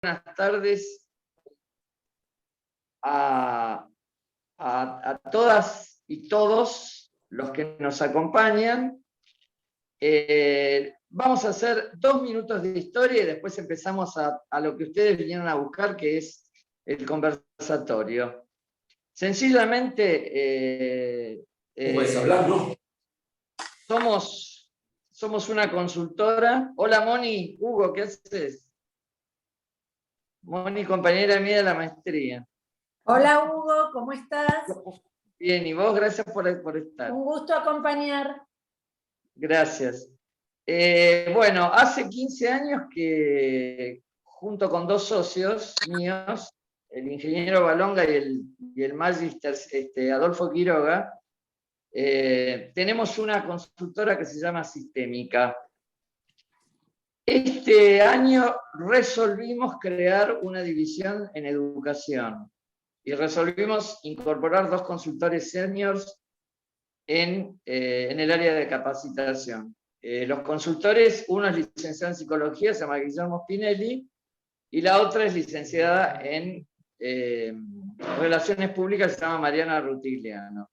buenas tardes a todas y todos los que nos acompañan. Vamos a hacer 2 minutos de historia y después empezamos a lo que ustedes vinieron a buscar, que es el conversatorio. Sencillamente, puedes hablar, ¿no? somos una consultora. Hola Moni, Hugo, ¿qué haces? Moni, compañera mía de la maestría. Hola Hugo, ¿cómo estás? Bien, y vos, gracias por estar. Un gusto acompañar. Gracias. Bueno, hace 15 años que, junto con 2 socios míos, el ingeniero Balonga y el magíster Adolfo Quiroga, tenemos una consultora que se llama Sistémica. Este año resolvimos crear una división en educación y resolvimos incorporar 2 consultores seniors en el área de capacitación. Los consultores, uno es licenciado en psicología, se llama Guillermo Spinelli, y la otra es licenciada en relaciones públicas, se llama Mariana Rutigliano.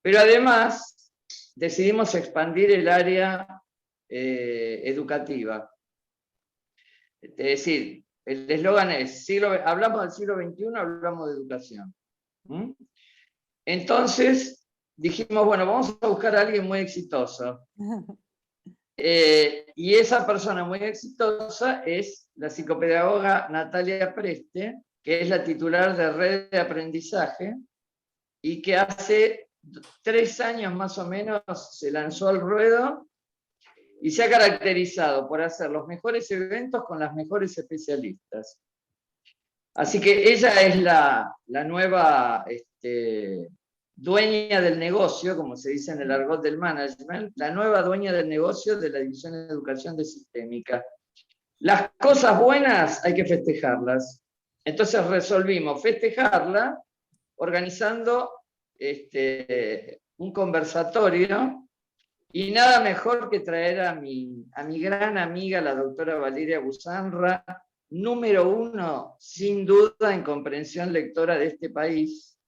Pero además decidimos expandir el área educativa. Es decir, el eslogan es, hablamos del siglo XXI, hablamos de educación. Entonces dijimos, bueno, vamos a buscar a alguien muy exitoso. Y esa persona muy exitosa es la psicopedagoga Natalia Preste, que es la titular de Red de Aprendizaje y que hace 3 años más o menos se lanzó al ruedo y se ha caracterizado por hacer los mejores eventos con las mejores especialistas. Así que ella es la nueva dueña del negocio, como se dice en el argot del management, la nueva dueña del negocio de la División de Educación de Sistémica. Las cosas buenas hay que festejarlas. Entonces resolvimos festejarla organizando un conversatorio, y nada mejor que traer a mi gran amiga, la doctora Valeria Busanra, número 1, sin duda, en comprensión lectora de este país.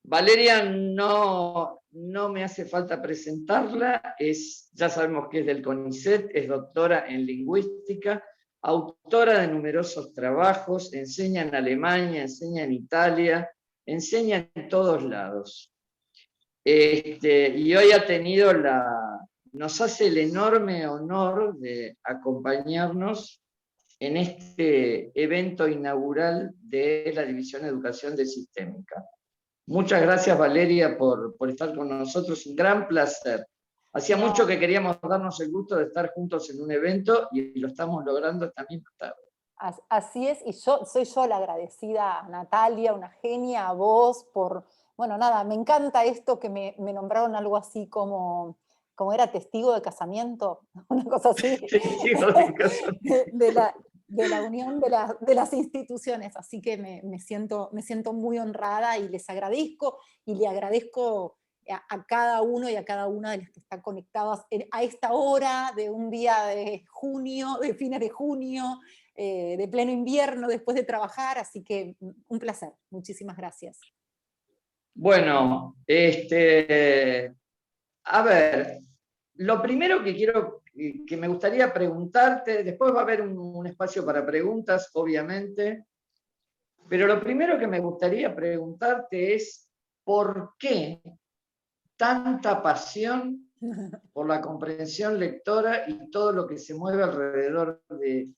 Valeria no me hace falta presentarla, ya sabemos que es del CONICET, es doctora en lingüística, autora de numerosos trabajos, enseña en Alemania, enseña en Italia, enseña en todos lados. Y hoy nos hace el enorme honor de acompañarnos en este evento inaugural de la División de Educación de Sistémica. Muchas gracias, Valeria, por estar con nosotros, un gran placer. Hacía mucho que queríamos darnos el gusto de estar juntos en un evento y lo estamos logrando esta misma tarde. Así es, y soy yo la agradecida a Natalia, una genia, a vos, bueno, nada, me encanta esto que me nombraron algo así como era testigo de casamiento, una cosa así, Testigo de casamiento. de la unión de las instituciones, así que me siento muy honrada y les agradezco, y le agradezco a cada uno y a cada una de las que están conectadas a esta hora de un día de junio, de fines de junio, de pleno invierno, después de trabajar, así que un placer, muchísimas gracias. Bueno, a ver, lo primero que me gustaría preguntarte, después va a haber un espacio para preguntas, obviamente, pero lo primero que me gustaría preguntarte es ¿por qué tanta pasión por la comprensión lectora y todo lo que se mueve alrededor de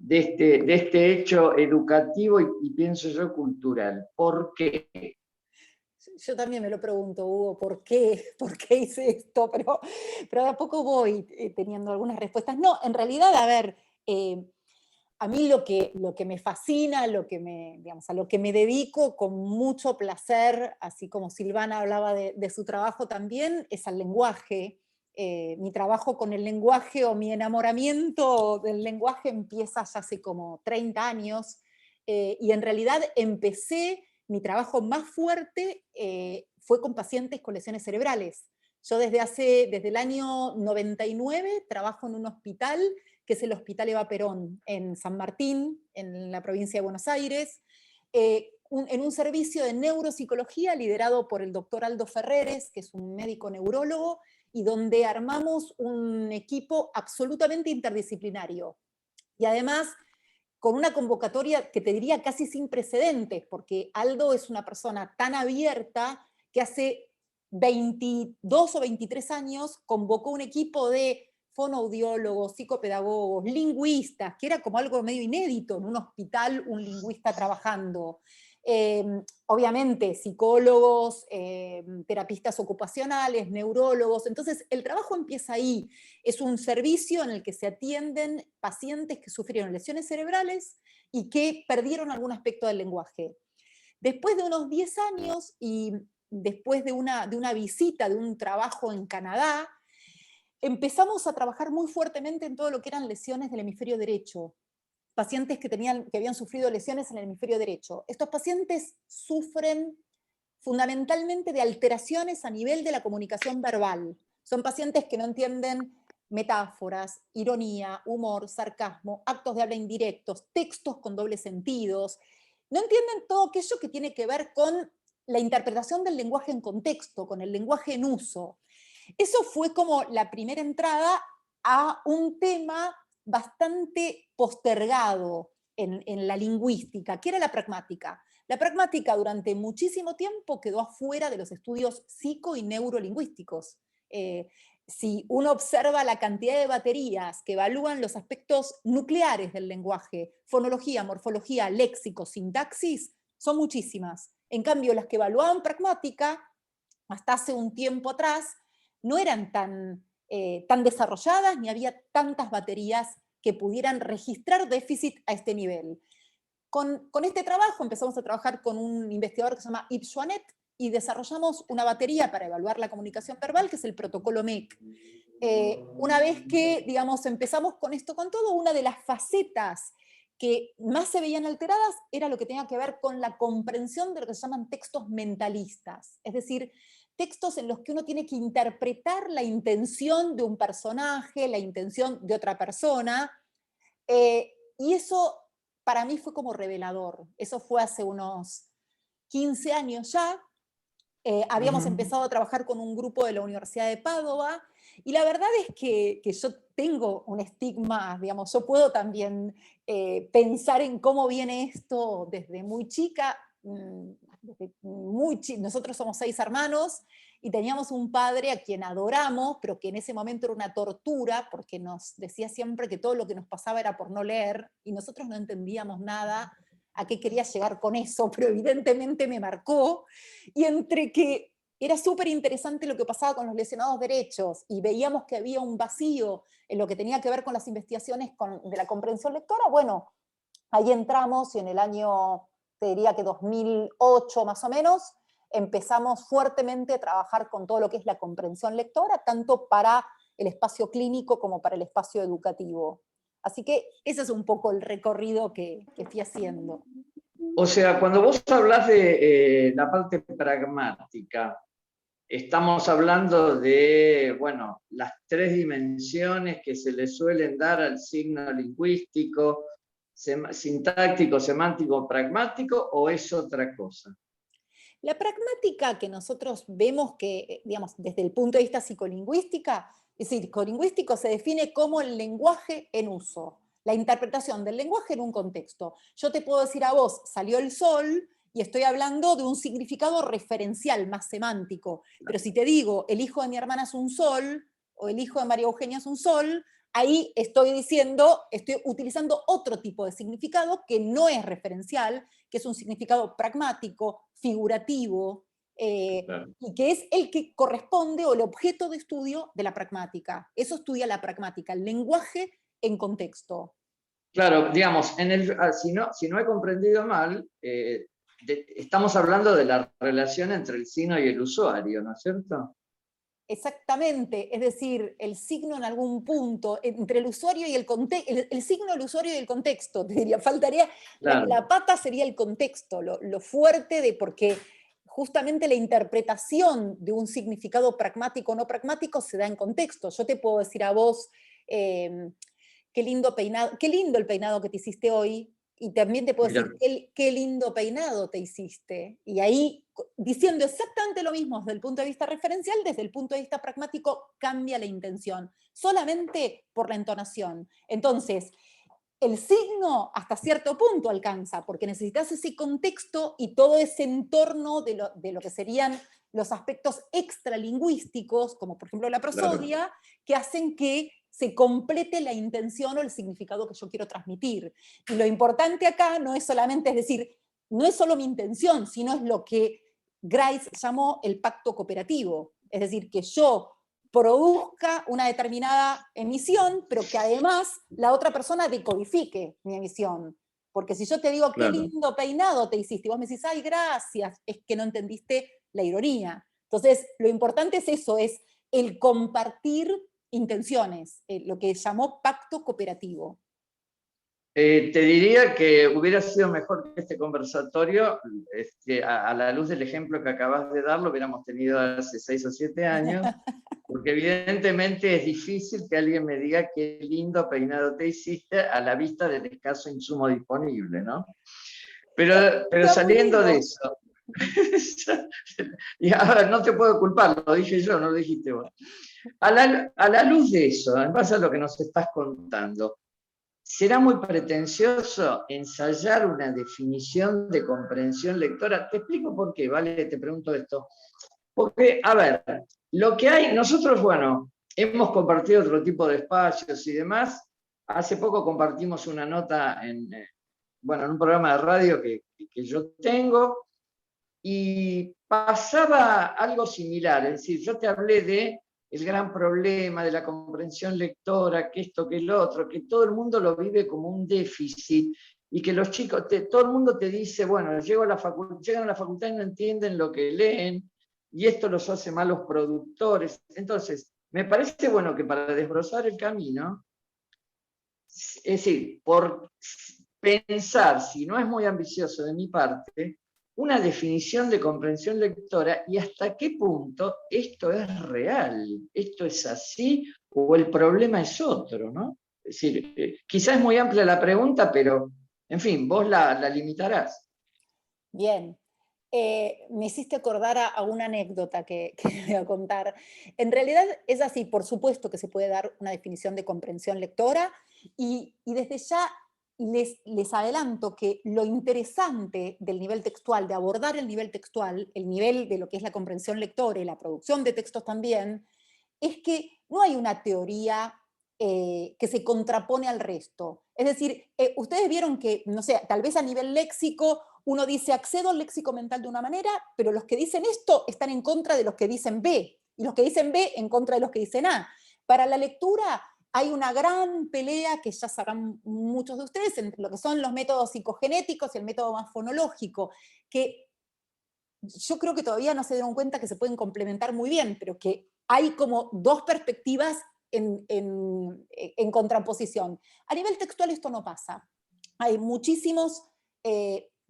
este hecho educativo y pienso yo cultural? ¿Por qué? Yo también me lo pregunto, Hugo, ¿por qué hice esto? Pero de a poco voy teniendo algunas respuestas. No, en realidad, a ver, a mí lo que me fascina, a lo que me dedico con mucho placer, así como Silvana hablaba de su trabajo también, es al lenguaje. Mi trabajo con el lenguaje o mi enamoramiento del lenguaje empieza ya hace como 30 años, y en realidad empecé. Mi trabajo más fuerte fue con pacientes con lesiones cerebrales. Yo desde el año 99 trabajo en un hospital que es el Hospital Eva Perón, en San Martín, en la provincia de Buenos Aires, en un servicio de neuropsicología liderado por el doctor Aldo Ferreres, que es un médico neurólogo, y donde armamos un equipo absolutamente interdisciplinario. Y además, con una convocatoria que te diría casi sin precedentes, porque Aldo es una persona tan abierta que hace 22 o 23 años convocó un equipo de fonoaudiólogos, psicopedagogos, lingüistas, que era como algo medio inédito en un hospital, un lingüista trabajando. Obviamente psicólogos, terapistas ocupacionales, neurólogos. Entonces el trabajo empieza ahí. Es un servicio en el que se atienden pacientes que sufrieron lesiones cerebrales y que perdieron algún aspecto del lenguaje. Después de unos 10 años y después de una visita, de un trabajo en Canadá, empezamos a trabajar muy fuertemente en todo lo que eran lesiones del hemisferio derecho. Pacientes que habían sufrido lesiones en el hemisferio derecho. Estos pacientes sufren fundamentalmente de alteraciones a nivel de la comunicación verbal. Son pacientes que no entienden metáforas, ironía, humor, sarcasmo, actos de habla indirectos, textos con dobles sentidos. No entienden todo aquello que tiene que ver con la interpretación del lenguaje en contexto, con el lenguaje en uso. Eso fue como la primera entrada a un tema bastante postergado en la lingüística, que era la pragmática. La pragmática durante muchísimo tiempo quedó afuera de los estudios psico- y neurolingüísticos. Si uno observa la cantidad de baterías que evalúan los aspectos nucleares del lenguaje, fonología, morfología, léxico, sintaxis, son muchísimas. En cambio, las que evaluaban pragmática, hasta hace un tiempo atrás, no eran tan desarrolladas ni había tantas baterías que pudieran registrar déficit a este nivel. Con este trabajo empezamos a trabajar con un investigador que se llama Yves Joannet y desarrollamos una batería para evaluar la comunicación verbal, que es el protocolo MEC. Una vez que, digamos, empezamos con esto con todo, una de las facetas que más se veían alteradas era lo que tenía que ver con la comprensión de lo que se llaman textos mentalistas, es decir, textos en los que uno tiene que interpretar la intención de un personaje, la intención de otra persona, y eso para mí fue como revelador. Eso fue hace unos 15 años ya. Habíamos empezado a trabajar con un grupo de la Universidad de Padova, y la verdad es que yo tengo un estigma, digamos, yo puedo también pensar en cómo viene esto desde muy chica. Nosotros somos 6 hermanos, y teníamos un padre a quien adoramos, pero que en ese momento era una tortura, porque nos decía siempre que todo lo que nos pasaba era por no leer, y nosotros no entendíamos nada a qué quería llegar con eso, pero evidentemente me marcó, y entre que era súper interesante lo que pasaba con los lesionados derechos, y veíamos que había un vacío en lo que tenía que ver con las investigaciones de la comprensión lectora, bueno, ahí entramos, y en el año, te diría que 2008 más o menos, empezamos fuertemente a trabajar con todo lo que es la comprensión lectora, tanto para el espacio clínico como para el espacio educativo. Así que ese es un poco el recorrido que fui haciendo. O sea, cuando vos hablas de la parte pragmática, estamos hablando de, bueno, las 3 dimensiones que se le suelen dar al signo lingüístico, sintáctico, semántico, pragmático, ¿o es otra cosa? La pragmática que nosotros vemos que, digamos, desde el punto de vista psicolingüístico se define como el lenguaje en uso, la interpretación del lenguaje en un contexto. Yo te puedo decir a vos, salió el sol, y estoy hablando de un significado referencial, más semántico. Pero si te digo, el hijo de mi hermana es un sol, o el hijo de María Eugenia es un sol, ahí estoy utilizando otro tipo de significado que no es referencial, que es un significado pragmático, figurativo, claro, y que es el que corresponde o el objeto de estudio de la pragmática. Eso estudia la pragmática, el lenguaje en contexto. Claro, digamos, si no he comprendido mal, estamos hablando de la relación entre el signo y el usuario, ¿no es cierto? Exactamente, es decir, el signo en algún punto, entre el usuario y el contexto, el signo, el usuario y el contexto, te diría, faltaría, claro, la pata sería el contexto, lo fuerte de, porque justamente la interpretación de un significado pragmático o no pragmático se da en contexto. Yo te puedo decir a vos, qué lindo el peinado que te hiciste hoy, y también te puedo decir, qué lindo peinado te hiciste. Y ahí, diciendo exactamente lo mismo desde el punto de vista referencial, desde el punto de vista pragmático, cambia la intención, solamente por la entonación. Entonces, el signo hasta cierto punto alcanza, porque necesitas ese contexto y todo ese entorno de lo que serían los aspectos extralingüísticos, como por ejemplo la prosodia, claro, que hacen que se complete la intención o el significado que yo quiero transmitir. Y lo importante acá no es solamente, es decir, no es solo mi intención, sino es lo que Grice llamó el pacto cooperativo. Es decir, que yo produzca una determinada emisión, pero que además la otra persona decodifique mi emisión. Porque si yo te digo, claro, qué lindo peinado te hiciste, y vos me decís, ay, gracias, es que no entendiste la ironía. Entonces, lo importante es eso, es el compartir intenciones, lo que llamó pacto cooperativo. Te diría que hubiera sido mejor que este conversatorio, a la luz del ejemplo que acabas de dar, lo hubiéramos tenido hace 6 o 7 años, porque evidentemente es difícil que alguien me diga qué lindo peinado te hiciste a la vista del escaso insumo disponible, ¿no? Pero saliendo de eso, y ahora no te puedo culpar, lo dije yo, no lo dijiste vos. A la luz de eso, en base a lo que nos estás contando, ¿será muy pretencioso ensayar una definición de comprensión lectora? Te explico por qué, ¿vale? Te pregunto esto. Porque, a ver, lo que hay, nosotros, bueno, hemos compartido otro tipo de espacios y demás. Hace poco compartimos una nota en un programa de radio que yo tengo, y pasaba algo similar, es decir, yo te hablé de el gran problema de la comprensión lectora, que esto, que el otro, que todo el mundo lo vive como un déficit, y que los chicos, todo el mundo te dice, bueno, llegan a la facultad y no entienden lo que leen, y esto los hace malos productores. Entonces, me parece bueno que para desbrozar el camino, es decir, por pensar, si no es muy ambicioso de mi parte, una definición de comprensión lectora y hasta qué punto esto es real, esto es así o el problema es otro, ¿no? Es decir, quizás es muy amplia la pregunta, pero, en fin, vos la limitarás. Bien. Me hiciste acordar a una anécdota que voy a contar. En realidad es así, por supuesto que se puede dar una definición de comprensión lectora, y desde ya les adelanto que lo interesante del nivel textual, de abordar el nivel textual, el nivel de lo que es la comprensión lectora y la producción de textos también, es que no hay una teoría que se contrapone al resto. Es decir, ustedes vieron que, no sé, tal vez a nivel léxico uno dice accedo al léxico mental de una manera, pero los que dicen esto están en contra de los que dicen B, y los que dicen B en contra de los que dicen A. Para la lectura hay una gran pelea que ya sabrán muchos de ustedes entre lo que son los métodos psicogenéticos y el método más fonológico, que yo creo que todavía no se dieron cuenta que se pueden complementar muy bien, pero que hay como dos perspectivas en contraposición. A nivel textual esto no pasa. Hay muchísimos,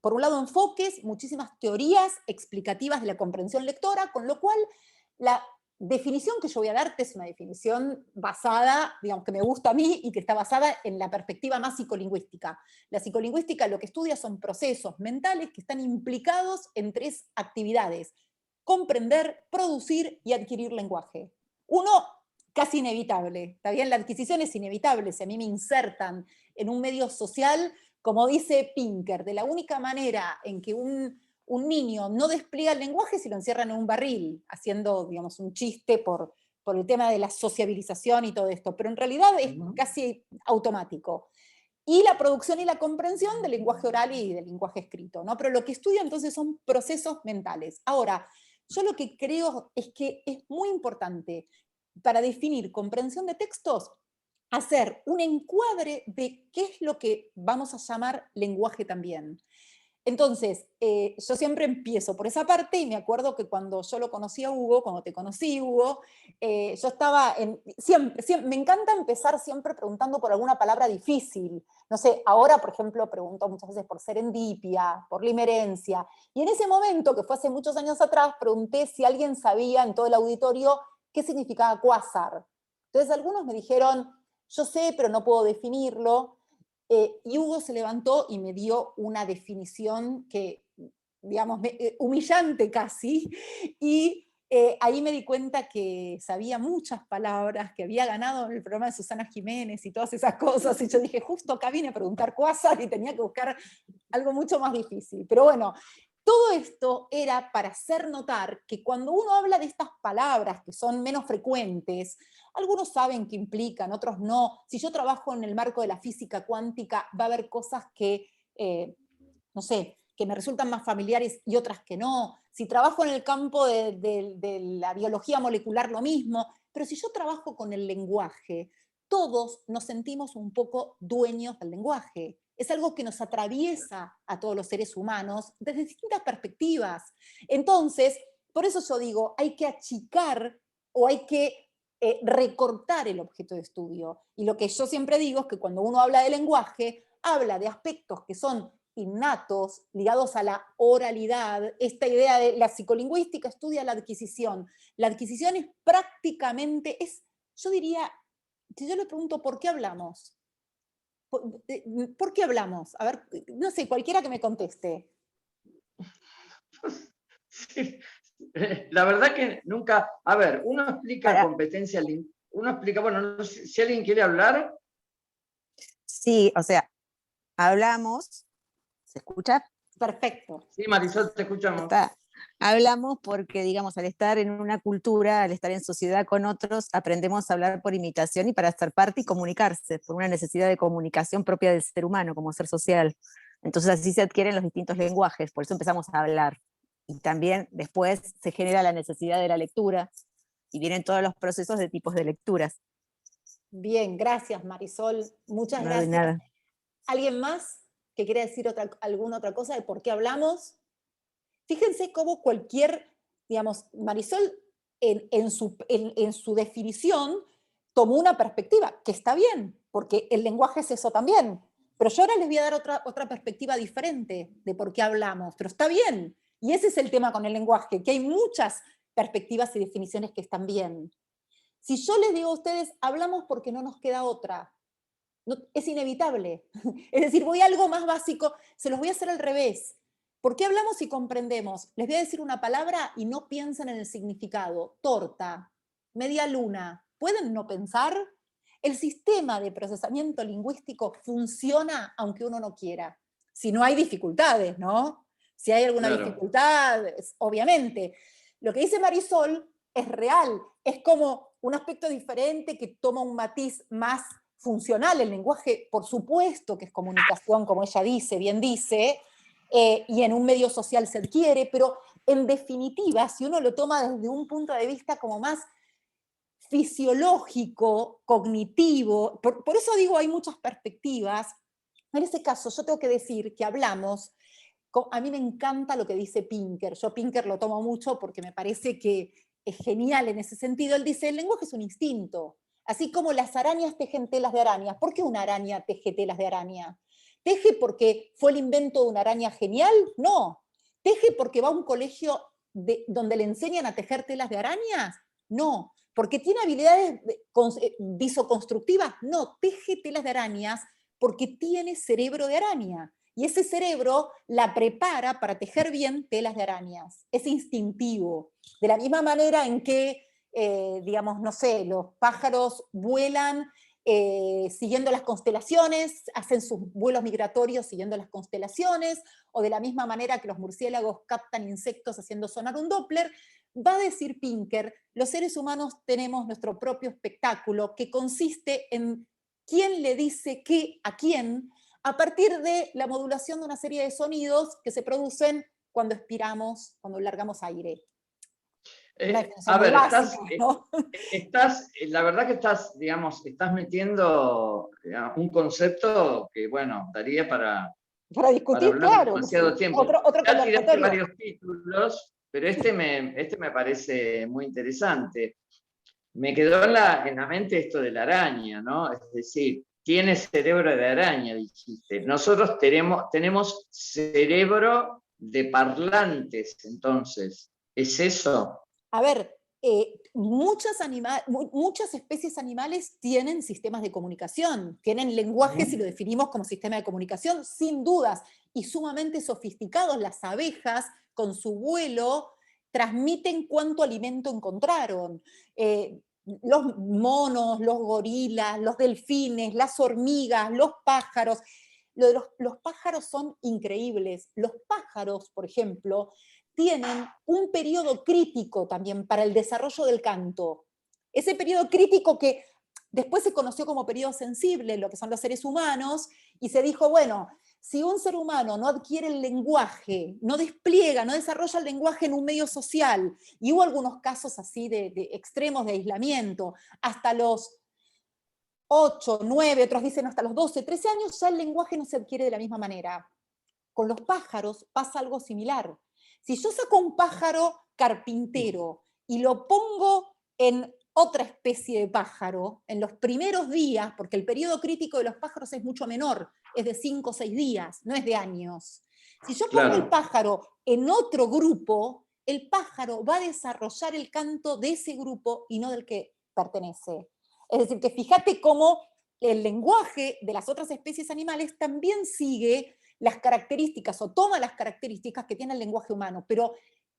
por un lado, enfoques, muchísimas teorías explicativas de la comprensión lectora, con lo cual la definición que yo voy a darte es una definición basada, digamos, que me gusta a mí y que está basada en la perspectiva más psicolingüística. La psicolingüística lo que estudia son procesos mentales que están implicados en 3 actividades: comprender, producir y adquirir lenguaje. Uno, casi inevitable, ¿está bien? La adquisición es inevitable. Si a mí me insertan en un medio social, como dice Pinker, de la única manera en que un niño no despliega el lenguaje si lo encierran en un barril, haciendo, digamos, un chiste por el tema de la sociabilización y todo esto, pero en realidad es casi automático. Y la producción y la comprensión del lenguaje oral y del lenguaje escrito, ¿no? Pero lo que estudia entonces son procesos mentales. Ahora, yo lo que creo es que es muy importante para definir comprensión de textos hacer un encuadre de qué es lo que vamos a llamar lenguaje también. Entonces, yo siempre empiezo por esa parte, y me acuerdo que cuando yo lo conocí a Hugo, cuando te conocí, Hugo, yo estaba siempre, me encanta empezar siempre preguntando por alguna palabra difícil. No sé, ahora, por ejemplo, pregunto muchas veces por serendipia, por limerencia, y en ese momento, que fue hace muchos años atrás, pregunté si alguien sabía en todo el auditorio qué significaba cuásar. Entonces algunos me dijeron yo sé, pero no puedo definirlo. Y Hugo se levantó y me dio una definición que, digamos, humillante casi, y ahí me di cuenta que sabía muchas palabras, que había ganado en el programa de Susana Jiménez y todas esas cosas, y yo dije, justo acá vine a preguntar cosas y tenía que buscar algo mucho más difícil. Pero bueno, todo esto era para hacer notar que cuando uno habla de estas palabras que son menos frecuentes, algunos saben qué implican, otros no. Si yo trabajo en el marco de la física cuántica, va a haber cosas que, no sé, que me resultan más familiares y otras que no. Si trabajo en el campo de la biología molecular, lo mismo. Pero si yo trabajo con el lenguaje, todos nos sentimos un poco dueños del lenguaje. Es algo que nos atraviesa a todos los seres humanos desde distintas perspectivas. Entonces, por eso yo digo, hay que achicar o hay que recortar el objeto de estudio. Y lo que yo siempre digo es que cuando uno habla de lenguaje, habla de aspectos que son innatos, ligados a la oralidad, esta idea de la psicolingüística estudia la adquisición. La adquisición es prácticamente, yo diría, si yo le pregunto ¿por qué hablamos? ¿Por qué hablamos? A ver, no sé, cualquiera que me conteste. Sí. La verdad que nunca, a ver, uno explica competencia, uno explica, bueno, no sé, si alguien quiere hablar. Sí, o sea, hablamos, ¿se escucha? Perfecto. Sí, Marisol, te escuchamos. Hablamos porque, digamos, al estar en una cultura, al estar en sociedad con otros, aprendemos a hablar por imitación y para ser parte y comunicarse, por una necesidad de comunicación propia del ser humano, como ser social. Entonces así se adquieren los distintos lenguajes, por eso empezamos a hablar. Y también después se genera la necesidad de la lectura y vienen todos los procesos de tipos de lecturas. Bien, gracias Marisol, muchas No, de gracias. nada. ¿Alguien más que quiera decir alguna otra cosa de por qué hablamos? Fíjense cómo cualquier, digamos, Marisol en su definición tomó una perspectiva, que está bien, porque el lenguaje es eso también. Pero yo ahora les voy a dar otra perspectiva diferente de por qué hablamos, pero está bien. Y ese es el tema con el lenguaje, que hay muchas perspectivas y definiciones que están bien. Si yo les digo a ustedes, hablamos porque no nos queda otra, no, es inevitable. Es decir, voy a algo más básico, se los voy a hacer al revés. ¿Por qué hablamos y comprendemos? Les voy a decir una palabra y no piensan en el significado. Torta, media luna. ¿Pueden no pensar? El sistema de procesamiento lingüístico funciona aunque uno no quiera. Si no hay dificultades, ¿no? Si hay alguna dificultad, obviamente. Lo que dice Marisol es real, es como un aspecto diferente que toma un matiz más funcional. El lenguaje, por supuesto que es comunicación, como ella dice, bien dice, y en un medio social se adquiere, pero en definitiva, si uno lo toma desde un punto de vista como más fisiológico, cognitivo, por eso digo, hay muchas perspectivas. En ese caso, yo tengo que decir que hablamos, a mí me encanta lo que dice Pinker, yo Pinker lo tomo mucho porque me parece que es genial en ese sentido. Él dice, el lenguaje es un instinto, así como las arañas tejen telas de araña. ¿Por qué una araña teje telas de araña? ¿Teje porque fue el invento de una araña genial? No. ¿Teje porque va a un colegio donde le enseñan a tejer telas de arañas? No. ¿Porque tiene habilidades visoconstructivas? No. Teje telas de arañas porque tiene cerebro de araña. Y ese cerebro la prepara para tejer bien telas de arañas. Es instintivo. De la misma manera en que, digamos, no sé, los pájaros vuelan siguiendo las constelaciones, hacen sus vuelos migratorios siguiendo las constelaciones, o de la misma manera que los murciélagos captan insectos haciendo sonar un Doppler. Va a decir Pinker, los seres humanos tenemos nuestro propio espectáculo que consiste en quién le dice qué a quién, a partir de la modulación de una serie de sonidos que se producen cuando expiramos, cuando largamos aire. A ver, básica, ¿no? La verdad que digamos, estás metiendo un concepto que, bueno, daría para discutir, hablar claro. demasiado tiempo. Otro Ya tiraste conversatorio. varios títulos, pero este me parece muy interesante. Me quedó en la mente esto de la araña, ¿no? Es decir, tiene cerebro de araña, dijiste. Nosotros tenemos cerebro de parlantes, entonces. ¿Es eso? A ver, muchas especies animales tienen sistemas de comunicación, tienen lenguaje, si lo definimos como sistema de comunicación, sin dudas, y sumamente sofisticados. Las abejas, con su vuelo, transmiten cuánto alimento encontraron. Los monos, los gorilas, los delfines, las hormigas, los pájaros. Los pájaros son increíbles. Los pájaros, por ejemplo, tienen un periodo crítico también para el desarrollo del canto. Ese periodo crítico que después se conoció como periodo sensible, lo que son los seres humanos, y se dijo, bueno, si un ser humano no adquiere el lenguaje, no despliega, no desarrolla el lenguaje en un medio social, y hubo algunos casos así de extremos de aislamiento, hasta los 8, 9, otros dicen hasta los 12, 13 años, ya el lenguaje no se adquiere de la misma manera. Con los pájaros pasa algo similar. Si yo saco un pájaro carpintero y lo pongo en otra especie de pájaro, en los primeros días, porque el periodo crítico de los pájaros es mucho menor, es de 5 o 6 días, no es de años. Si yo pongo el pájaro en otro grupo, el pájaro va a desarrollar el canto de ese grupo y no del que pertenece. Es decir, que fíjate cómo el lenguaje de las otras especies animales también sigue las características o toma las características que tiene el lenguaje humano. Pero,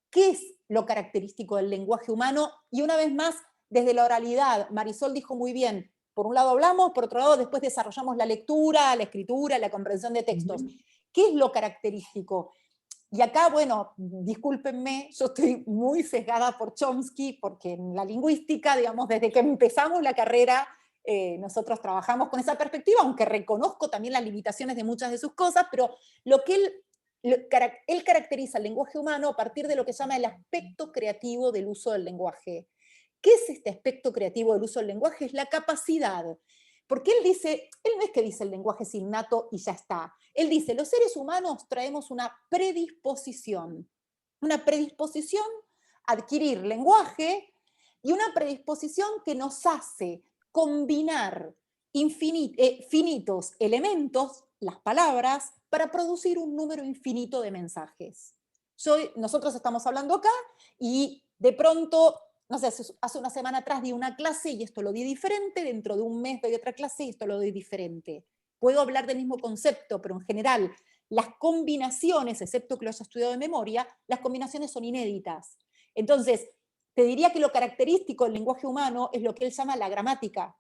¿qué es lo característico del lenguaje humano? Y una vez más, desde la oralidad, Marisol dijo muy bien, por un lado hablamos, por otro lado después desarrollamos la lectura, la escritura, la comprensión de textos. ¿Qué es lo característico? Y acá, bueno, discúlpenme, yo estoy muy sesgada por Chomsky, porque en la lingüística, digamos, desde que empezamos la carrera, nosotros trabajamos con esa perspectiva, aunque reconozco también las limitaciones de muchas de sus cosas, pero lo que él caracteriza el lenguaje humano a partir de lo que llama el aspecto creativo del uso del lenguaje. ¿Qué es este aspecto creativo del uso del lenguaje? Es la capacidad. Porque él no es que dice el lenguaje es innato y ya está. Él dice, los seres humanos traemos una predisposición a adquirir lenguaje y una predisposición que nos hace combinar finitos elementos, las palabras, para producir un número infinito de mensajes. Nosotros estamos hablando acá y de pronto, no sé, hace una semana atrás di una clase y esto lo di diferente, dentro de un mes doy otra clase y esto lo doy diferente. Puedo hablar del mismo concepto, pero en general las combinaciones, excepto que lo haya estudiado de memoria, las combinaciones son inéditas. Entonces, te diría que lo característico del lenguaje humano es lo que él llama la gramática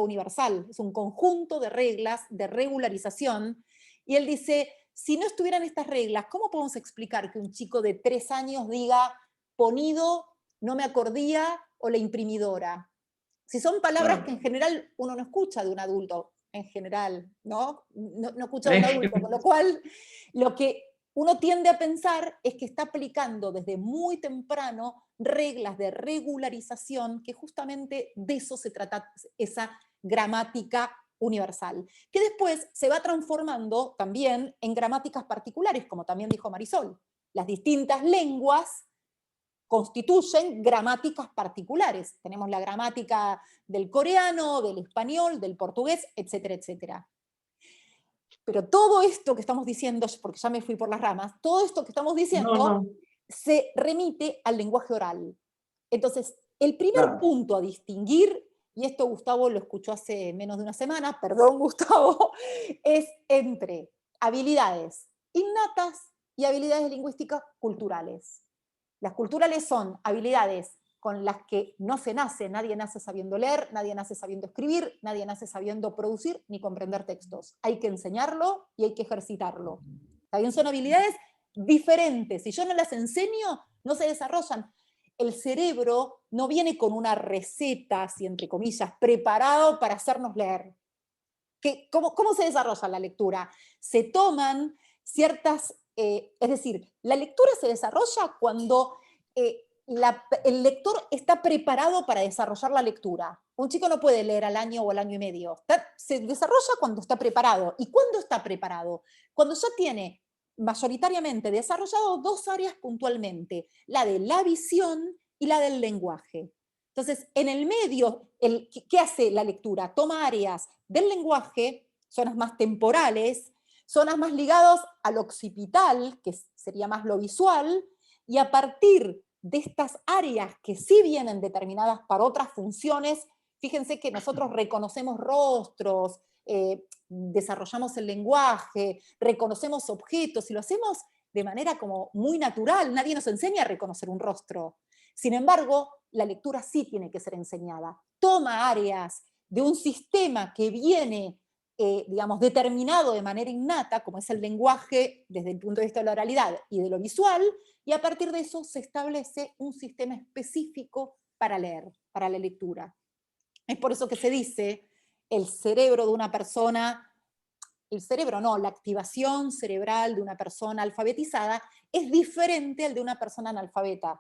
universal. Es un conjunto de reglas, de regularización, y él dice, si no estuvieran estas reglas, ¿cómo podemos explicar que un chico de 3 años diga ponido, no me acordía, o la imprimidora? Si son palabras que en general uno no escucha de un adulto, en general, ¿no? No escucha de un adulto, con lo cual lo que uno tiende a pensar es que está aplicando desde muy temprano reglas de regularización, que justamente de eso se trata esa gramática universal, que después se va transformando también en gramáticas particulares, como también dijo Marisol. Las distintas lenguas constituyen gramáticas particulares. Tenemos la gramática del coreano, del español, del portugués, etcétera, etcétera. Pero todo esto que estamos diciendo, porque ya me fui por las ramas, todo esto que estamos diciendo se remite al lenguaje oral. Entonces, el primer punto a distinguir, y esto Gustavo lo escuchó hace menos de una semana, perdón Gustavo, es entre habilidades innatas y habilidades lingüísticas culturales. Las culturales son habilidades con las que no se nace, nadie nace sabiendo leer, nadie nace sabiendo escribir, nadie nace sabiendo producir ni comprender textos. Hay que enseñarlo y hay que ejercitarlo. También son habilidades diferentes. Si yo no las enseño, no se desarrollan. El cerebro no viene con una receta, así entre comillas, preparado para hacernos leer. ¿Cómo se desarrolla la lectura? Se toman ciertas... es decir, la lectura se desarrolla cuando el lector está preparado para desarrollar la lectura. Un chico no puede leer al año o al año y medio. Se desarrolla cuando está preparado. ¿Y cuándo está preparado? Cuando ya tiene mayoritariamente desarrollado 2 áreas puntualmente, la de la visión y la del lenguaje. Entonces, en el medio, ¿qué hace la lectura? Toma áreas del lenguaje, zonas más temporales, zonas más ligadas al occipital, que sería más lo visual, y a partir de estas áreas que sí vienen determinadas para otras funciones. Fíjense que nosotros reconocemos rostros, desarrollamos el lenguaje, reconocemos objetos, y lo hacemos de manera como muy natural. Nadie nos enseña a reconocer un rostro. Sin embargo, la lectura sí tiene que ser enseñada. Toma áreas de un sistema que viene, digamos, determinado de manera innata, como es el lenguaje desde el punto de vista de la oralidad y de lo visual, y a partir de eso se establece un sistema específico para leer, para la lectura. Es por eso que se dice, el cerebro de una persona, el cerebro no, la activación cerebral de una persona alfabetizada es diferente al de una persona analfabeta.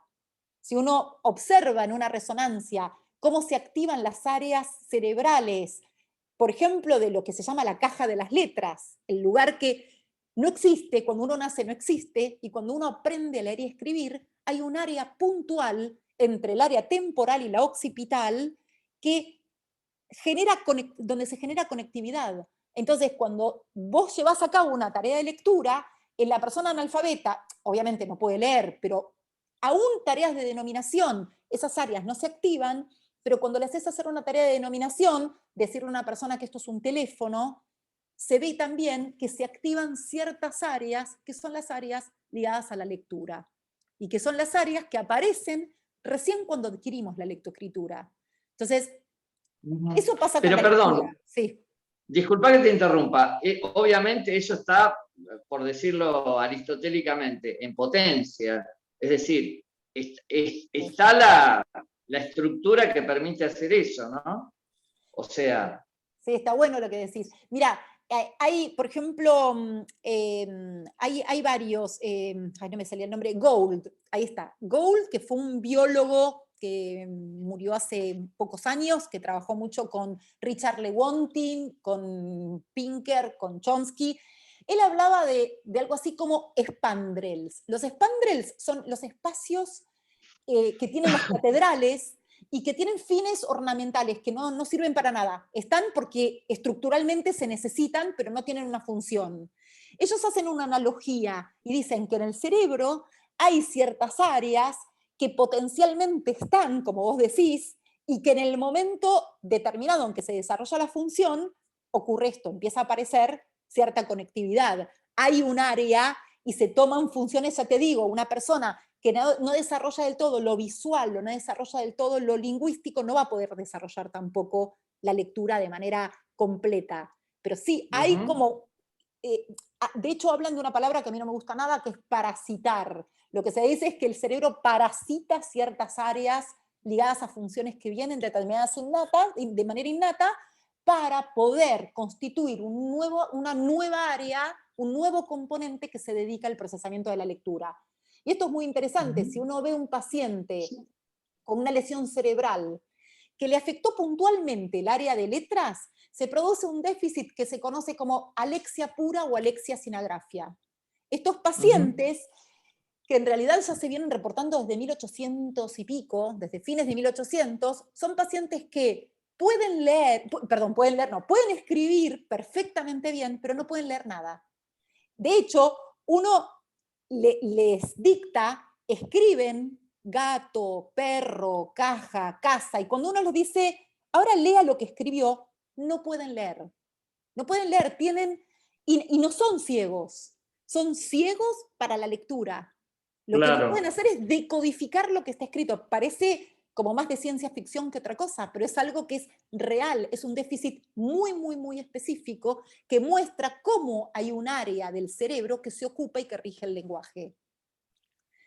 Si uno observa en una resonancia cómo se activan las áreas cerebrales, por ejemplo, de lo que se llama la caja de las letras, el lugar que no existe, cuando uno nace no existe, y cuando uno aprende a leer y escribir, hay un área puntual entre el área temporal y la occipital que donde se genera conectividad. Entonces, cuando vos llevas a cabo una tarea de lectura, en la persona analfabeta, obviamente no puede leer, pero aún tareas de denominación, esas áreas no se activan, pero cuando le haces hacer una tarea de denominación, decirle a una persona que esto es un teléfono, se ve también que se activan ciertas áreas que son las áreas ligadas a la lectura, y que son las áreas que aparecen recién cuando adquirimos la lectoescritura. Entonces, eso pasa con Pero la perdón, lectura. Sí. disculpa que te interrumpa. Obviamente eso está, por decirlo aristotélicamente, en potencia. Es decir, está la estructura que permite hacer eso, ¿no? O sea... Sí, está bueno lo que decís. Mira, hay, por ejemplo, hay varios, ay, no me salía el nombre, Gould, ahí está. Gould, que fue un biólogo que murió hace pocos años, que trabajó mucho con Richard Lewontin, con Pinker, con Chomsky. Él hablaba de algo así como spandrels. Los spandrels son los espacios que tienen las catedrales y que tienen fines ornamentales que no sirven para nada. Están porque estructuralmente se necesitan, pero no tienen una función. Ellos hacen una analogía y dicen que en el cerebro hay ciertas áreas que potencialmente están, como vos decís, y que en el momento determinado en que se desarrolla la función, ocurre esto, empieza a aparecer cierta conectividad. Hay un área y se toman funciones, ya te digo, una persona que no desarrolla del todo lo visual, o no desarrolla del todo lo lingüístico, no va a poder desarrollar tampoco la lectura de manera completa. Pero sí, hay como... de hecho, hablan de una palabra que a mí no me gusta nada, que es parasitar. Lo que se dice es que el cerebro parasita ciertas áreas ligadas a funciones que vienen determinadas de manera innata, para poder constituir una nueva área, un nuevo componente que se dedica al procesamiento de la lectura. Y esto es muy interesante. Si uno ve un paciente con una lesión cerebral que le afectó puntualmente el área de letras, se produce un déficit que se conoce como alexia pura o alexia sin agrafia. Estos pacientes, que en realidad ya se vienen reportando desde 1800 y pico, desde fines de 1800, son pacientes que pueden escribir perfectamente bien, pero no pueden leer nada. De hecho, uno les dicta, escriben gato, perro, caja, casa, y cuando uno les dice, ahora lea lo que escribió, no pueden leer. No pueden leer, y no son ciegos, son ciegos para la lectura. Lo que no pueden hacer es decodificar lo que está escrito. Parece como más de ciencia ficción que otra cosa, pero es algo que es real, es un déficit muy, muy, muy específico que muestra cómo hay un área del cerebro que se ocupa y que rige el lenguaje.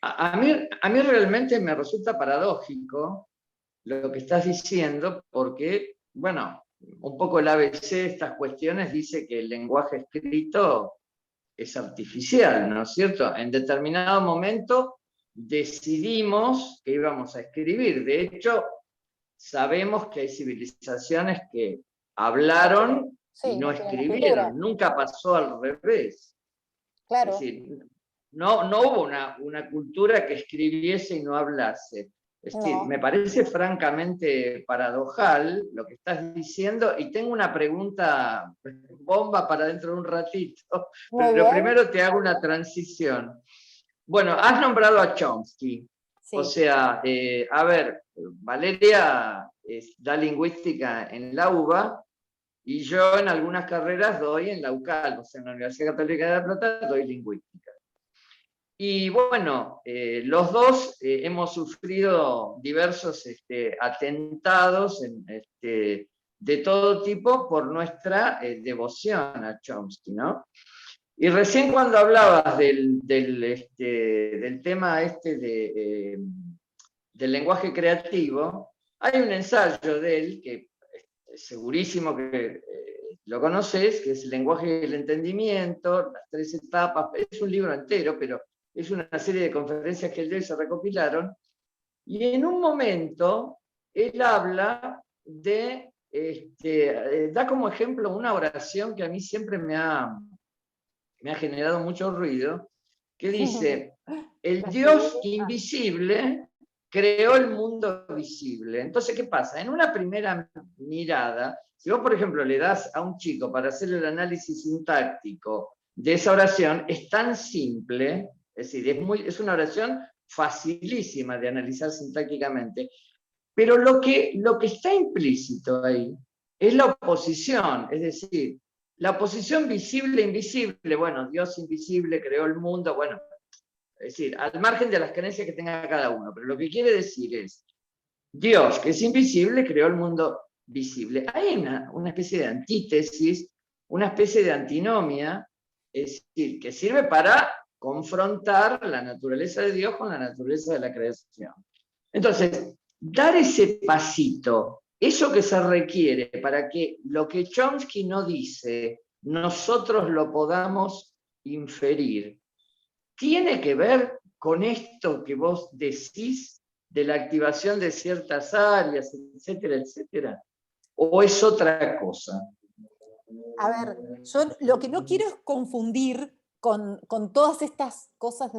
A mí realmente me resulta paradójico lo que estás diciendo, porque, bueno, un poco el ABC de estas cuestiones dice que el lenguaje escrito es artificial, ¿no es cierto? En determinado momento decidimos que íbamos a escribir. De hecho, sabemos que hay civilizaciones que hablaron y no escribieron. Nunca pasó al revés. Claro. Es decir, no hubo una cultura que escribiese y no hablase. Es decir, me parece francamente paradojal lo que estás diciendo, y tengo una pregunta bomba para dentro de un ratito, pero primero te hago una transición. Bueno, has nombrado a Chomsky. Sí. O sea, a ver, Valeria da lingüística en la UBA y yo en algunas carreras doy en la UCAL, o sea, en la Universidad Católica de La Plata doy lingüística. Y bueno, los dos hemos sufrido diversos atentados de todo tipo por nuestra devoción a Chomsky, ¿no? Y recién cuando hablabas del tema del lenguaje creativo, hay un ensayo de él que segurísimo que lo conoces, que es El lenguaje del entendimiento, las 3 etapas, es un libro entero, pero es una serie de conferencias que él dio y se recopilaron, y en un momento él habla da como ejemplo una oración que a mí siempre me ha generado mucho ruido, que dice, el Dios invisible creó el mundo visible. Entonces, ¿qué pasa? En una primera mirada, si vos, por ejemplo, le das a un chico para hacer el análisis sintáctico de esa oración, es tan simple, es decir, es una oración facilísima de analizar sintácticamente, pero lo que está implícito ahí es la oposición, es decir, la oposición visible-invisible, bueno, Dios invisible creó el mundo, bueno, es decir, al margen de las creencias que tenga cada uno, pero lo que quiere decir es, Dios, que es invisible, creó el mundo visible. Hay una especie de antítesis, una especie de antinomia, es decir, que sirve para confrontar la naturaleza de Dios con la naturaleza de la creación. Entonces, dar ese pasito, eso que se requiere para que lo que Chomsky no dice, nosotros lo podamos inferir, tiene que ver con esto que vos decís de la activación de ciertas áreas, etcétera, etcétera, o es otra cosa. A ver, yo lo que no quiero es confundir con todas estas cosas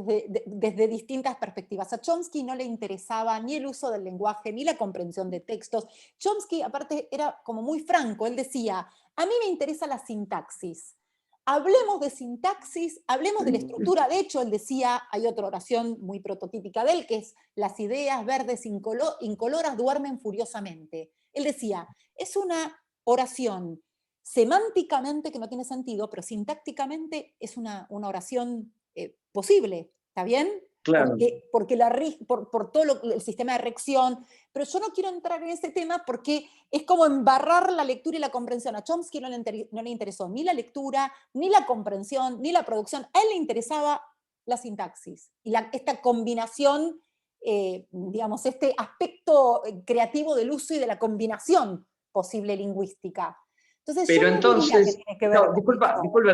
desde distintas perspectivas. A Chomsky no le interesaba ni el uso del lenguaje, ni la comprensión de textos. Chomsky, aparte, era como muy franco. Él decía, a mí me interesa la sintaxis. Hablemos de sintaxis, hablemos de la estructura. De hecho, él decía, hay otra oración muy prototípica de él, que es, las ideas verdes incoloras duermen furiosamente. Él decía, es una oración semánticamente que no tiene sentido, pero sintácticamente es una oración posible, ¿está bien? Claro. Por todo el sistema de rección, pero yo no quiero entrar en ese tema porque es como embarrar la lectura y la comprensión. A Chomsky no le interesó ni la lectura, ni la comprensión, ni la producción. A él le interesaba la sintaxis y esta combinación, digamos, este aspecto creativo del uso y de la combinación posible lingüística. Entonces, pero yo entonces, no diría que tiene que ver con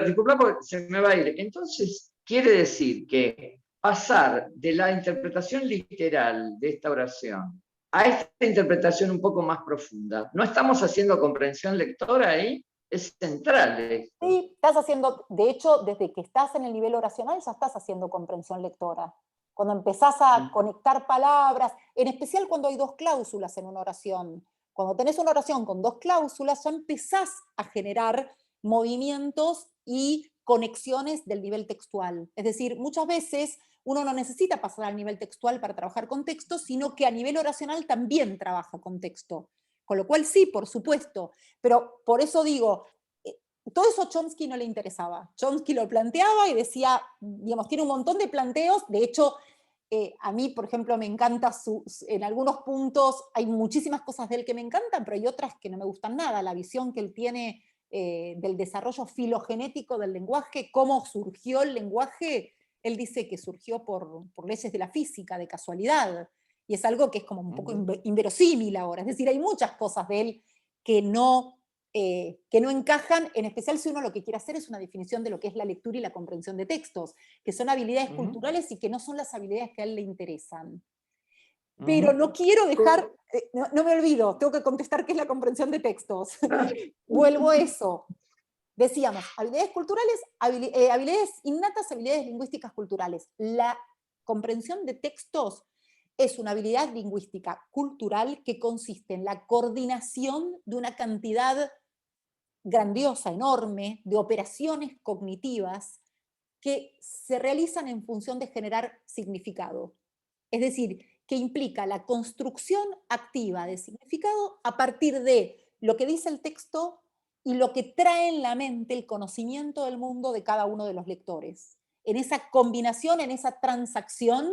disculpa porque se me va a ir. Entonces, quiere decir que pasar de la interpretación literal de esta oración a esta interpretación un poco más profunda, ¿no estamos haciendo comprensión lectora ahí? Es central esto. Sí, estás haciendo, de hecho, desde que estás en el nivel oracional ya estás haciendo comprensión lectora. Cuando empezás a conectar palabras, en especial cuando hay 2 cláusulas en una oración. Cuando tenés una oración con 2 cláusulas, ya empezás a generar movimientos y conexiones del nivel textual. Es decir, muchas veces uno no necesita pasar al nivel textual para trabajar con texto, sino que a nivel oracional también trabaja con texto. Con lo cual sí, por supuesto. Pero por eso digo, todo eso a Chomsky no le interesaba. Chomsky lo planteaba y decía, digamos, tiene un montón de planteos. De hecho, a mí, por ejemplo, me encanta en algunos puntos, hay muchísimas cosas de él que me encantan, pero hay otras que no me gustan nada. La visión que él tiene del desarrollo filogenético del lenguaje, cómo surgió el lenguaje, él dice que surgió por leyes de la física, de casualidad, y es algo que es como un poco inverosímil ahora. Es decir, hay muchas cosas de él que no encajan, en especial si uno lo que quiere hacer es una definición de lo que es la lectura y la comprensión de textos, que son habilidades culturales y que no son las habilidades que a él le interesan. Pero no quiero dejar, no me olvido, tengo que contestar qué es la comprensión de textos. Vuelvo a eso. Decíamos, habilidades culturales, habilidades innatas, habilidades lingüísticas culturales. La comprensión de textos es una habilidad lingüística cultural que consiste en la coordinación de una cantidad grandiosa, enorme, de operaciones cognitivas que se realizan en función de generar significado. Es decir, que implica la construcción activa de significado a partir de lo que dice el texto y lo que trae en la mente el conocimiento del mundo de cada uno de los lectores. En esa combinación, en esa transacción,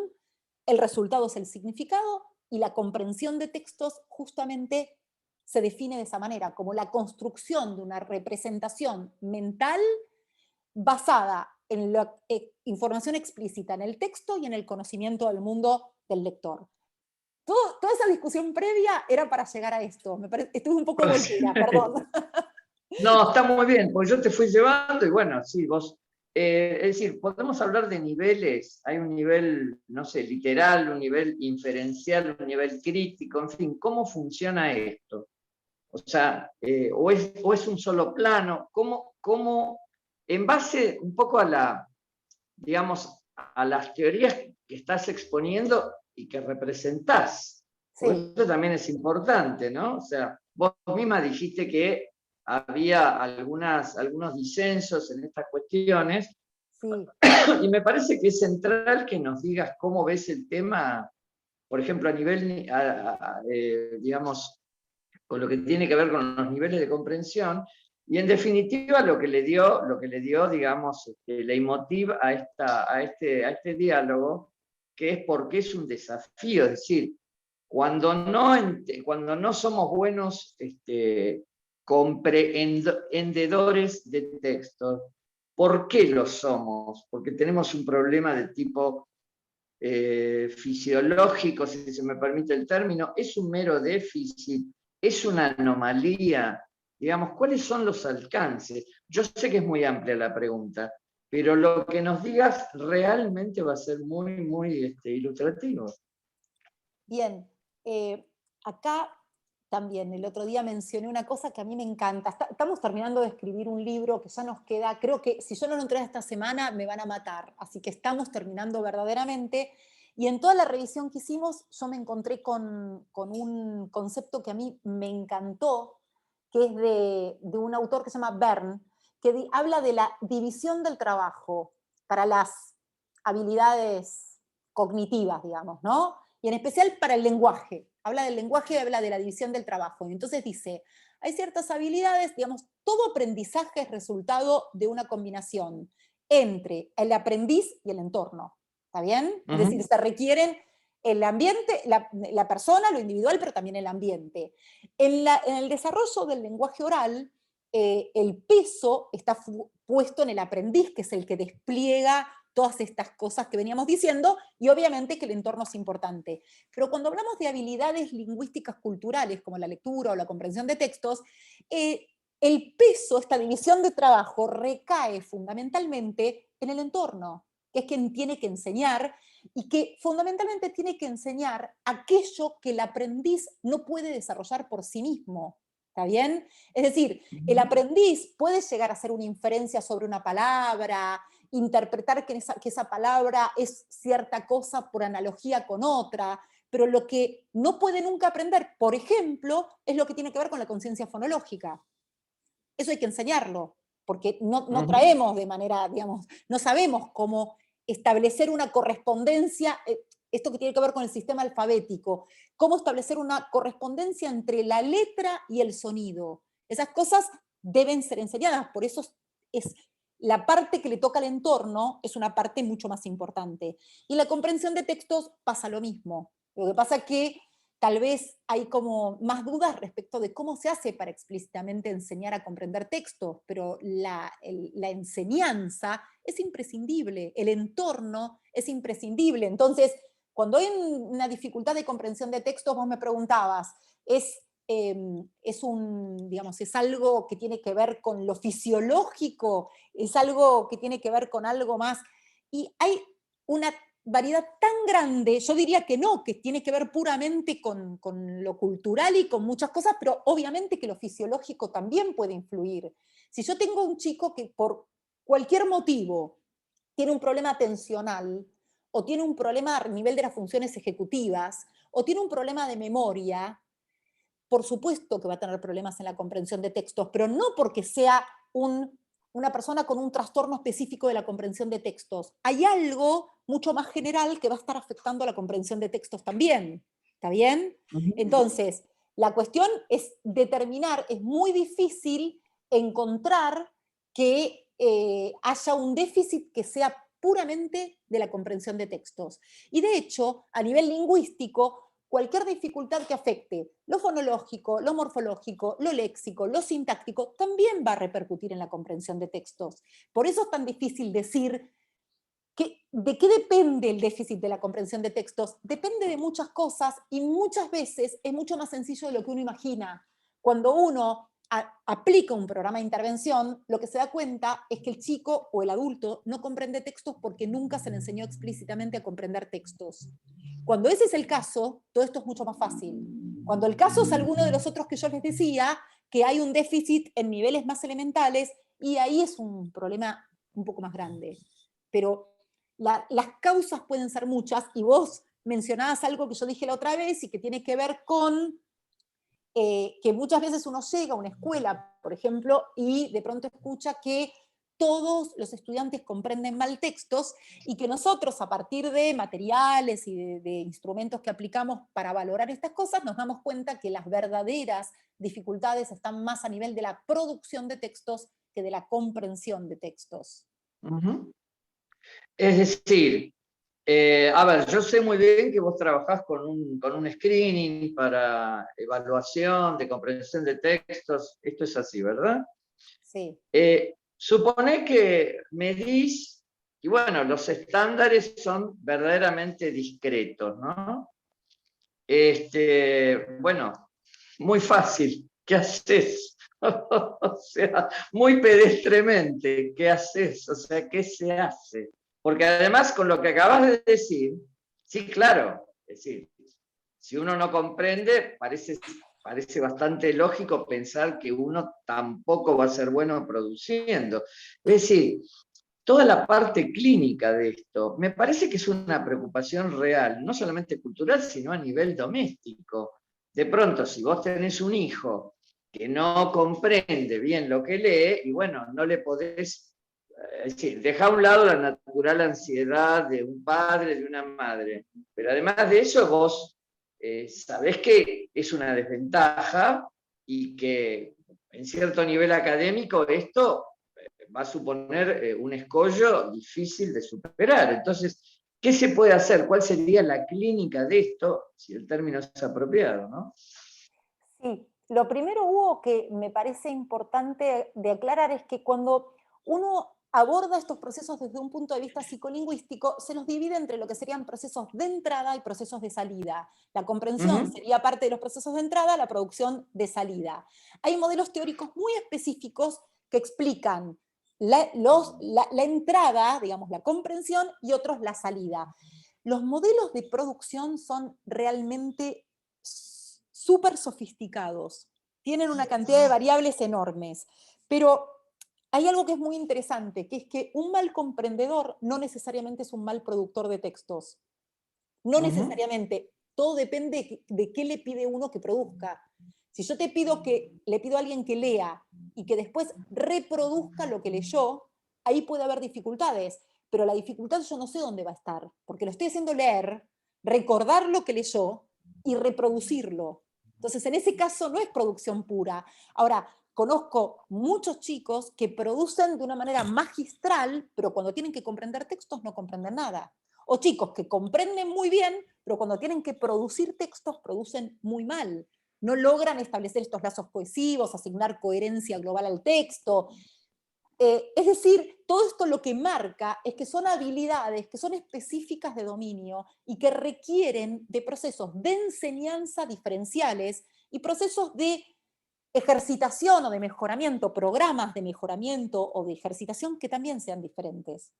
el resultado es el significado y la comprensión de textos justamente se define de esa manera, como la construcción de una representación mental basada en la información explícita en el texto y en el conocimiento del mundo del lector. Toda esa discusión previa era para llegar a esto. Estuve un poco voltera, perdón. No, está muy bien, porque yo te fui llevando y bueno, sí, vos. Es decir, podemos hablar de niveles. Hay un nivel, no sé, literal, un nivel inferencial, un nivel crítico, en fin, ¿cómo funciona esto? O sea, o es un solo plano, ¿cómo, en base un poco digamos, a las teorías que estás exponiendo y que representás? Sí. Eso también es importante, ¿no? O sea, vos misma dijiste que había algunos disensos en estas cuestiones, Sí. y me parece que es central que nos digas cómo ves el tema, por ejemplo, a nivel, digamos, con lo que tiene que ver con los niveles de comprensión, y en definitiva lo que le dio digamos, leitmotiv a este diálogo, que es porque es un desafío, es decir, cuando no somos buenos comprehendedores de textos, ¿por qué lo somos? Porque tenemos un problema de tipo fisiológico, si se me permite el término, es un mero déficit, es una anomalía, digamos, ¿cuáles son los alcances? Yo sé que es muy amplia la pregunta, pero lo que nos digas realmente va a ser muy, muy ilustrativo. Bien, acá también el otro día mencioné una cosa que a mí me encanta. Estamos terminando de escribir un libro que ya nos queda, creo que si yo no lo entrego esta semana me van a matar, así que estamos terminando verdaderamente. Y en toda la revisión que hicimos yo me encontré con un concepto que a mí me encantó, que es de un autor que se llama Bern, que habla de la división del trabajo para las habilidades cognitivas, digamos, ¿no? Y en especial para el lenguaje. Habla del lenguaje y habla de la división del trabajo. Y entonces dice, hay ciertas habilidades, digamos, todo aprendizaje es resultado de una combinación entre el aprendiz y el entorno. ¿Está bien? Es decir, se requieren el ambiente, la persona, lo individual, pero también el ambiente. En el desarrollo del lenguaje oral, el peso está puesto en el aprendiz, que es el que despliega todas estas cosas que veníamos diciendo, y obviamente que el entorno es importante. Pero cuando hablamos de habilidades lingüísticas culturales, como la lectura o la comprensión de textos, el peso, esta división de trabajo, recae fundamentalmente en el entorno, que es quien tiene que enseñar, y que fundamentalmente tiene que enseñar aquello que el aprendiz no puede desarrollar por sí mismo. ¿Está bien? Es decir, el aprendiz puede llegar a hacer una inferencia sobre una palabra, interpretar que esa palabra es cierta cosa por analogía con otra, pero lo que no puede nunca aprender, por ejemplo, es lo que tiene que ver con la conciencia fonológica. Eso hay que enseñarlo, porque no traemos de manera, digamos, no sabemos cómo establecer una correspondencia, esto que tiene que ver con el sistema alfabético, cómo establecer una correspondencia entre la letra y el sonido. Esas cosas deben ser enseñadas, por eso es la parte que le toca al entorno es una parte mucho más importante. Y la comprensión de textos pasa lo mismo. Lo que pasa es que tal vez hay como más dudas respecto de cómo se hace para explícitamente enseñar a comprender textos, pero la enseñanza es imprescindible, el entorno es imprescindible. Entonces, cuando hay una dificultad de comprensión de textos, vos me preguntabas, es algo que tiene que ver con lo fisiológico, es algo que tiene que ver con algo más, y hay una variedad tan grande, yo diría que no, que tiene que ver puramente con lo cultural y con muchas cosas, pero obviamente que lo fisiológico también puede influir. Si yo tengo un chico que por cualquier motivo tiene un problema atencional, o tiene un problema a nivel de las funciones ejecutivas, o tiene un problema de memoria, por supuesto que va a tener problemas en la comprensión de textos, pero no porque sea un una persona con un trastorno específico de la comprensión de textos. Hay algo mucho más general que va a estar afectando a la comprensión de textos también. ¿Está bien? Entonces, la cuestión es determinar, es muy difícil encontrar que haya un déficit que sea puramente de la comprensión de textos. Y de hecho, a nivel lingüístico, cualquier dificultad que afecte lo fonológico, lo morfológico, lo léxico, lo sintáctico, también va a repercutir en la comprensión de textos. Por eso es tan difícil decir ¿de qué depende el déficit de la comprensión de textos? Depende de muchas cosas y muchas veces es mucho más sencillo de lo que uno imagina. Cuando uno aplica un programa de intervención, lo que se da cuenta es que el chico o el adulto no comprende textos porque nunca se le enseñó explícitamente a comprender textos. Cuando ese es el caso, todo esto es mucho más fácil. Cuando el caso es alguno de los otros que yo les decía, que hay un déficit en niveles más elementales, y ahí es un problema un poco más grande. Pero las causas pueden ser muchas, y vos mencionabas algo que yo dije la otra vez y que tiene que ver con que muchas veces uno llega a una escuela, por ejemplo, y de pronto escucha que todos los estudiantes comprenden mal textos y que nosotros, a partir de materiales y de instrumentos que aplicamos para valorar estas cosas, nos damos cuenta que las verdaderas dificultades están más a nivel de la producción de textos que de la comprensión de textos. Es decir, a ver, yo sé muy bien que vos trabajás con un screening para evaluación de comprensión de textos. Esto es así, ¿verdad? Sí. Supone que medís, y bueno, los estándares son verdaderamente discretos, ¿no? Bueno, muy fácil. ¿Qué haces? O sea, muy pedestremente, ¿qué haces? O sea, ¿qué se hace? Porque además, con lo que acabas de decir, sí, claro, es decir, si uno no comprende, parece bastante lógico pensar que uno tampoco va a ser bueno produciendo. Es decir, toda la parte clínica de esto, me parece que es una preocupación real, no solamente cultural, sino a nivel doméstico. De pronto, si vos tenés un hijo que no comprende bien lo que lee, y bueno, no le podés, es decir, deja a un lado la natural ansiedad de un padre, de una madre, pero además de eso vos sabés que es una desventaja y que en cierto nivel académico esto va a suponer un escollo difícil de superar. Entonces, ¿qué se puede hacer? ¿Cuál sería la clínica de esto, si el término es apropiado, ¿no? Sí, lo primero, Hugo, que me parece importante de aclarar es que cuando uno aborda estos procesos desde un punto de vista psicolingüístico, se los divide entre lo que serían procesos de entrada y procesos de salida. La comprensión sería parte de los procesos de entrada, la producción de salida. Hay modelos teóricos muy específicos que explican la entrada, digamos, la comprensión, y otros la salida. Los modelos de producción son realmente súper sofisticados, tienen una cantidad de variables enormes, pero hay algo que es muy interesante, que es que un mal comprendedor no necesariamente es un mal productor de textos. No necesariamente, todo depende de qué le pide uno que produzca. Si yo le pido a alguien que lea y que después reproduzca lo que leyó, ahí puede haber dificultades, pero la dificultad yo no sé dónde va a estar, porque lo estoy haciendo leer, recordar lo que leyó y reproducirlo. Entonces, en ese caso no es producción pura. Ahora, conozco muchos chicos que producen de una manera magistral, pero cuando tienen que comprender textos no comprenden nada. O chicos que comprenden muy bien, pero cuando tienen que producir textos producen muy mal. No logran establecer estos lazos cohesivos, asignar coherencia global al texto. Es decir, todo esto lo que marca es que son habilidades que son específicas de dominio y que requieren de procesos de enseñanza diferenciales y procesos de ejercitación o de mejoramiento, programas de mejoramiento o de ejercitación que también sean diferentes.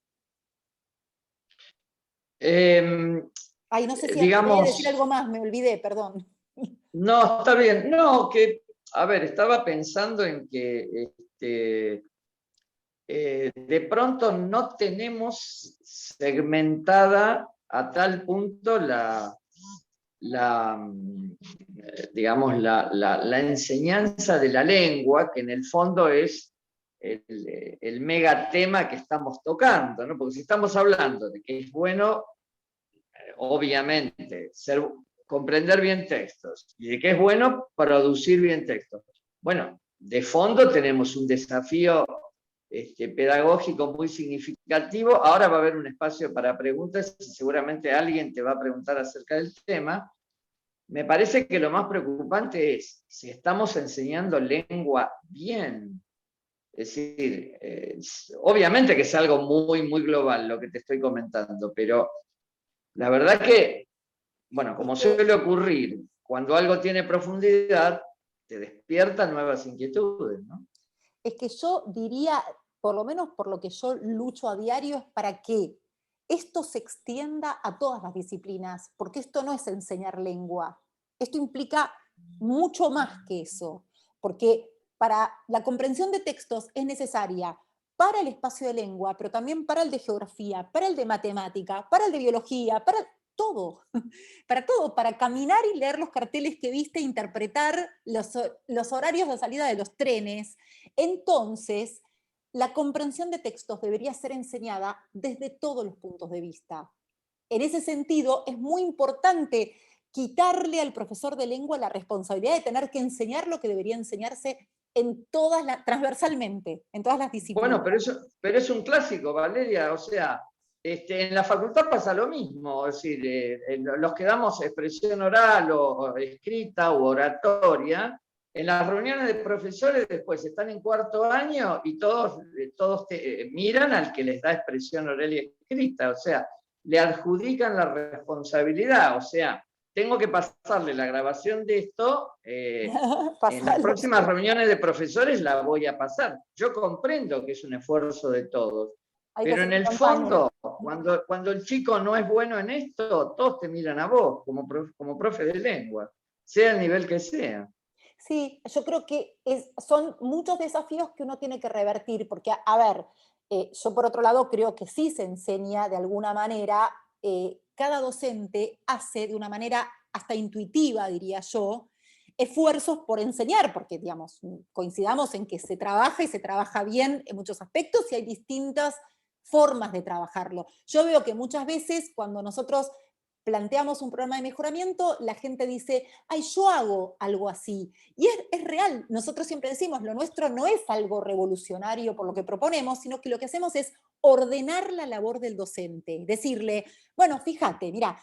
Ay, no sé si quería decir algo más, me olvidé, perdón. No, está bien. No, que, a ver, estaba pensando en que de pronto no tenemos segmentada a tal punto digamos, la enseñanza de la lengua, que en el fondo es el mega tema que estamos tocando, ¿no? Porque si estamos hablando de que es bueno, obviamente, comprender bien textos, y de que es bueno producir bien textos. Bueno, de fondo tenemos un desafío pedagógico muy significativo. Ahora va a haber un espacio para preguntas y seguramente alguien te va a preguntar acerca del tema. Me parece que lo más preocupante es si estamos enseñando lengua bien. Es decir, obviamente que es algo muy, muy global lo que te estoy comentando, pero la verdad que, bueno, como suele ocurrir, cuando algo tiene profundidad, te despierta nuevas inquietudes, ¿no? Es que yo diría, por lo menos por lo que yo lucho a diario, es para que esto se extienda a todas las disciplinas, porque esto no es enseñar lengua, esto implica mucho más que eso, porque para la comprensión de textos es necesaria para el espacio de lengua, pero también para el de geografía, para el de matemática, para el de biología, para todo, para caminar y leer los carteles que viste, interpretar los horarios de salida de los trenes. Entonces, la comprensión de textos debería ser enseñada desde todos los puntos de vista. En ese sentido, es muy importante quitarle al profesor de lengua la responsabilidad de tener que enseñar lo que debería enseñarse transversalmente, en todas las disciplinas. Bueno, pero es un clásico, Valeria. O sea, en la facultad pasa lo mismo. Es decir, los que damos expresión oral o escrita u oratoria, en las reuniones de profesores después están en cuarto año y todos miran al que les da expresión oral y escrita. O sea, le adjudican la responsabilidad. O sea, tengo que pasarle la grabación de esto, en las próximas reuniones de profesores la voy a pasar. Yo comprendo que es un esfuerzo de todos, pero en el fondo, cuando el chico no es bueno en esto, todos te miran a vos como profe de lengua, sea el nivel que sea. Sí, yo creo que son muchos desafíos que uno tiene que revertir, porque, a ver, yo por otro lado creo que sí se enseña de alguna manera, cada docente hace de una manera hasta intuitiva, diría yo, esfuerzos por enseñar, porque, digamos, coincidamos en que se trabaja y se trabaja bien en muchos aspectos y hay distintas formas de trabajarlo. Yo veo que muchas veces cuando nosotros planteamos un programa de mejoramiento, la gente dice, ay, yo hago algo así. Y es real, nosotros siempre decimos, lo nuestro no es algo revolucionario por lo que proponemos, sino que lo que hacemos es ordenar la labor del docente, decirle, bueno, fíjate, mira,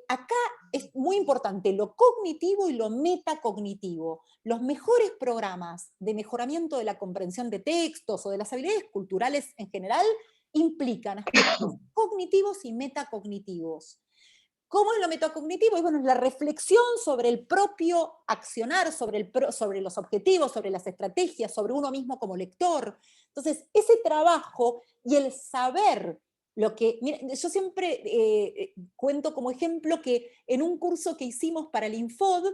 acá es muy importante lo cognitivo y lo metacognitivo. Los mejores programas de mejoramiento de la comprensión de textos o de las habilidades culturales en general implican aspectos cognitivos y metacognitivos. ¿Cómo es lo metacognitivo? Y bueno, es la reflexión sobre el propio accionar, sobre los objetivos, sobre las estrategias, sobre uno mismo como lector. Entonces, ese trabajo y el saber lo que... Mira, yo siempre cuento como ejemplo que en un curso que hicimos para el Infod,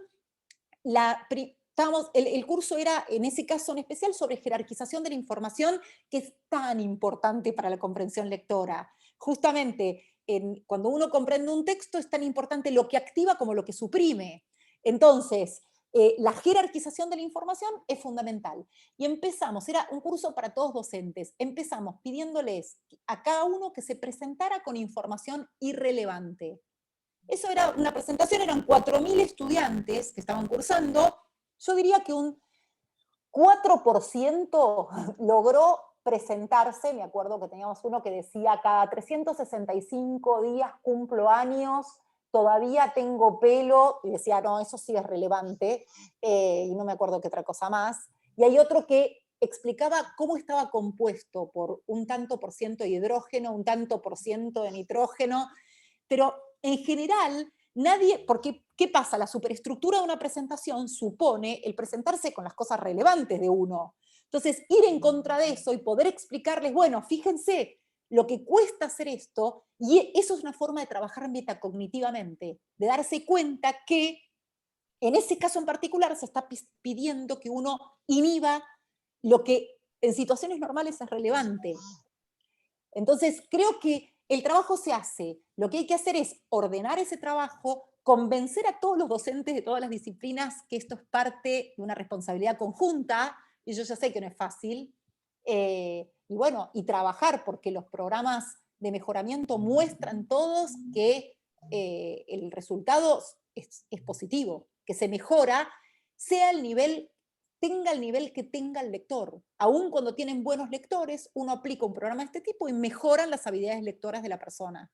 el curso era, en ese caso en especial, sobre jerarquización de la información, que es tan importante para la comprensión lectora. Justamente, cuando uno comprende un texto es tan importante lo que activa como lo que suprime. Entonces, la jerarquización de la información es fundamental. Y empezamos, era un curso para todos docentes, empezamos pidiéndoles a cada uno que se presentara con información irrelevante. Eso era una presentación, eran 4.000 estudiantes que estaban cursando. Yo diría que un 4% logró presentarse. Me acuerdo que teníamos uno que decía, cada 365 días cumplo años, todavía tengo pelo, y decía, no, eso sí es relevante, y no me acuerdo qué otra cosa más. Y hay otro que explicaba cómo estaba compuesto por un tanto por ciento de hidrógeno, un tanto por ciento de nitrógeno, pero en general nadie, porque ¿qué pasa? La superestructura de una presentación supone el presentarse con las cosas relevantes de uno. Entonces, ir en contra de eso y poder explicarles, bueno, fíjense lo que cuesta hacer esto, y eso es una forma de trabajar metacognitivamente, de darse cuenta que en ese caso en particular se está pidiendo que uno inhiba lo que en situaciones normales es relevante. Entonces, creo que el trabajo se hace. Lo que hay que hacer es ordenar ese trabajo, convencer a todos los docentes de todas las disciplinas que esto es parte de una responsabilidad conjunta, y yo ya sé que no es fácil, y bueno, y trabajar, porque los programas de mejoramiento muestran todos que el resultado es positivo, que se mejora, sea el nivel, tenga el nivel que tenga el lector. Aún cuando tienen buenos lectores, uno aplica un programa de este tipo y mejoran las habilidades lectoras de la persona.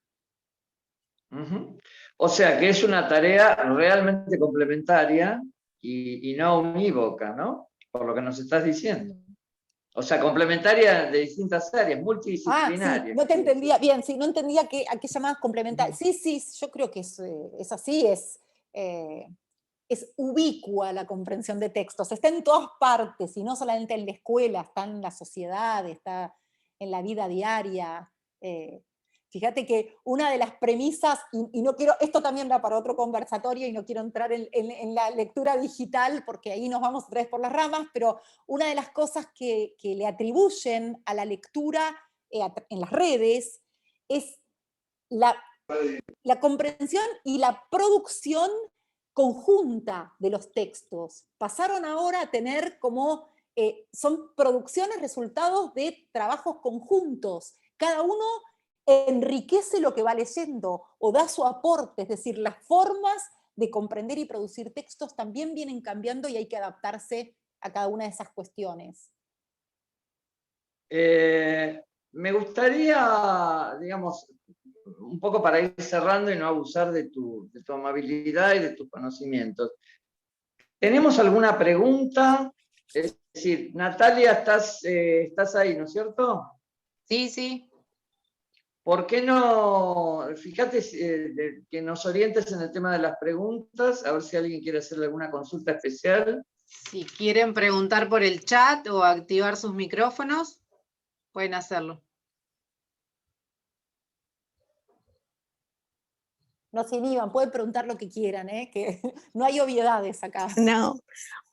Ujú. O sea que es una tarea realmente complementaria y no unívoca, ¿no? Por lo que nos estás diciendo. O sea, complementaria de distintas áreas, Ah, sí, multidisciplinaria. no te entendía bien, sí, no entendía a qué llamabas complementaria. Sí, sí, yo creo que es así, es ubicua la comprensión de textos, está en todas partes, y no solamente en la escuela, está en la sociedad, está en la vida diaria. Fíjate que una de las premisas, y no quiero, esto también da para otro conversatorio y no quiero entrar en la lectura digital porque ahí nos vamos otra vez por las ramas, pero una de las cosas que le atribuyen a la lectura en las redes es la comprensión y la producción conjunta de los textos. Pasaron ahora a tener como, son producciones resultados de trabajos conjuntos. Cada uno enriquece lo que va leyendo o da su aporte, es decir, las formas de comprender y producir textos también vienen cambiando y hay que adaptarse a cada una de esas cuestiones. Me gustaría, digamos, un poco para ir cerrando y no abusar de tu amabilidad y de tus conocimientos. ¿Tenemos alguna pregunta? Es decir, Natalia, estás ahí, ¿no es cierto? Sí, sí. ¿Por qué no, fíjate que nos orientes en el tema de las preguntas, a ver si alguien quiere hacerle alguna consulta especial? Si quieren preguntar por el chat o activar sus micrófonos, pueden hacerlo. No se inhiban, pueden preguntar lo que quieran, que no hay obviedades acá. No,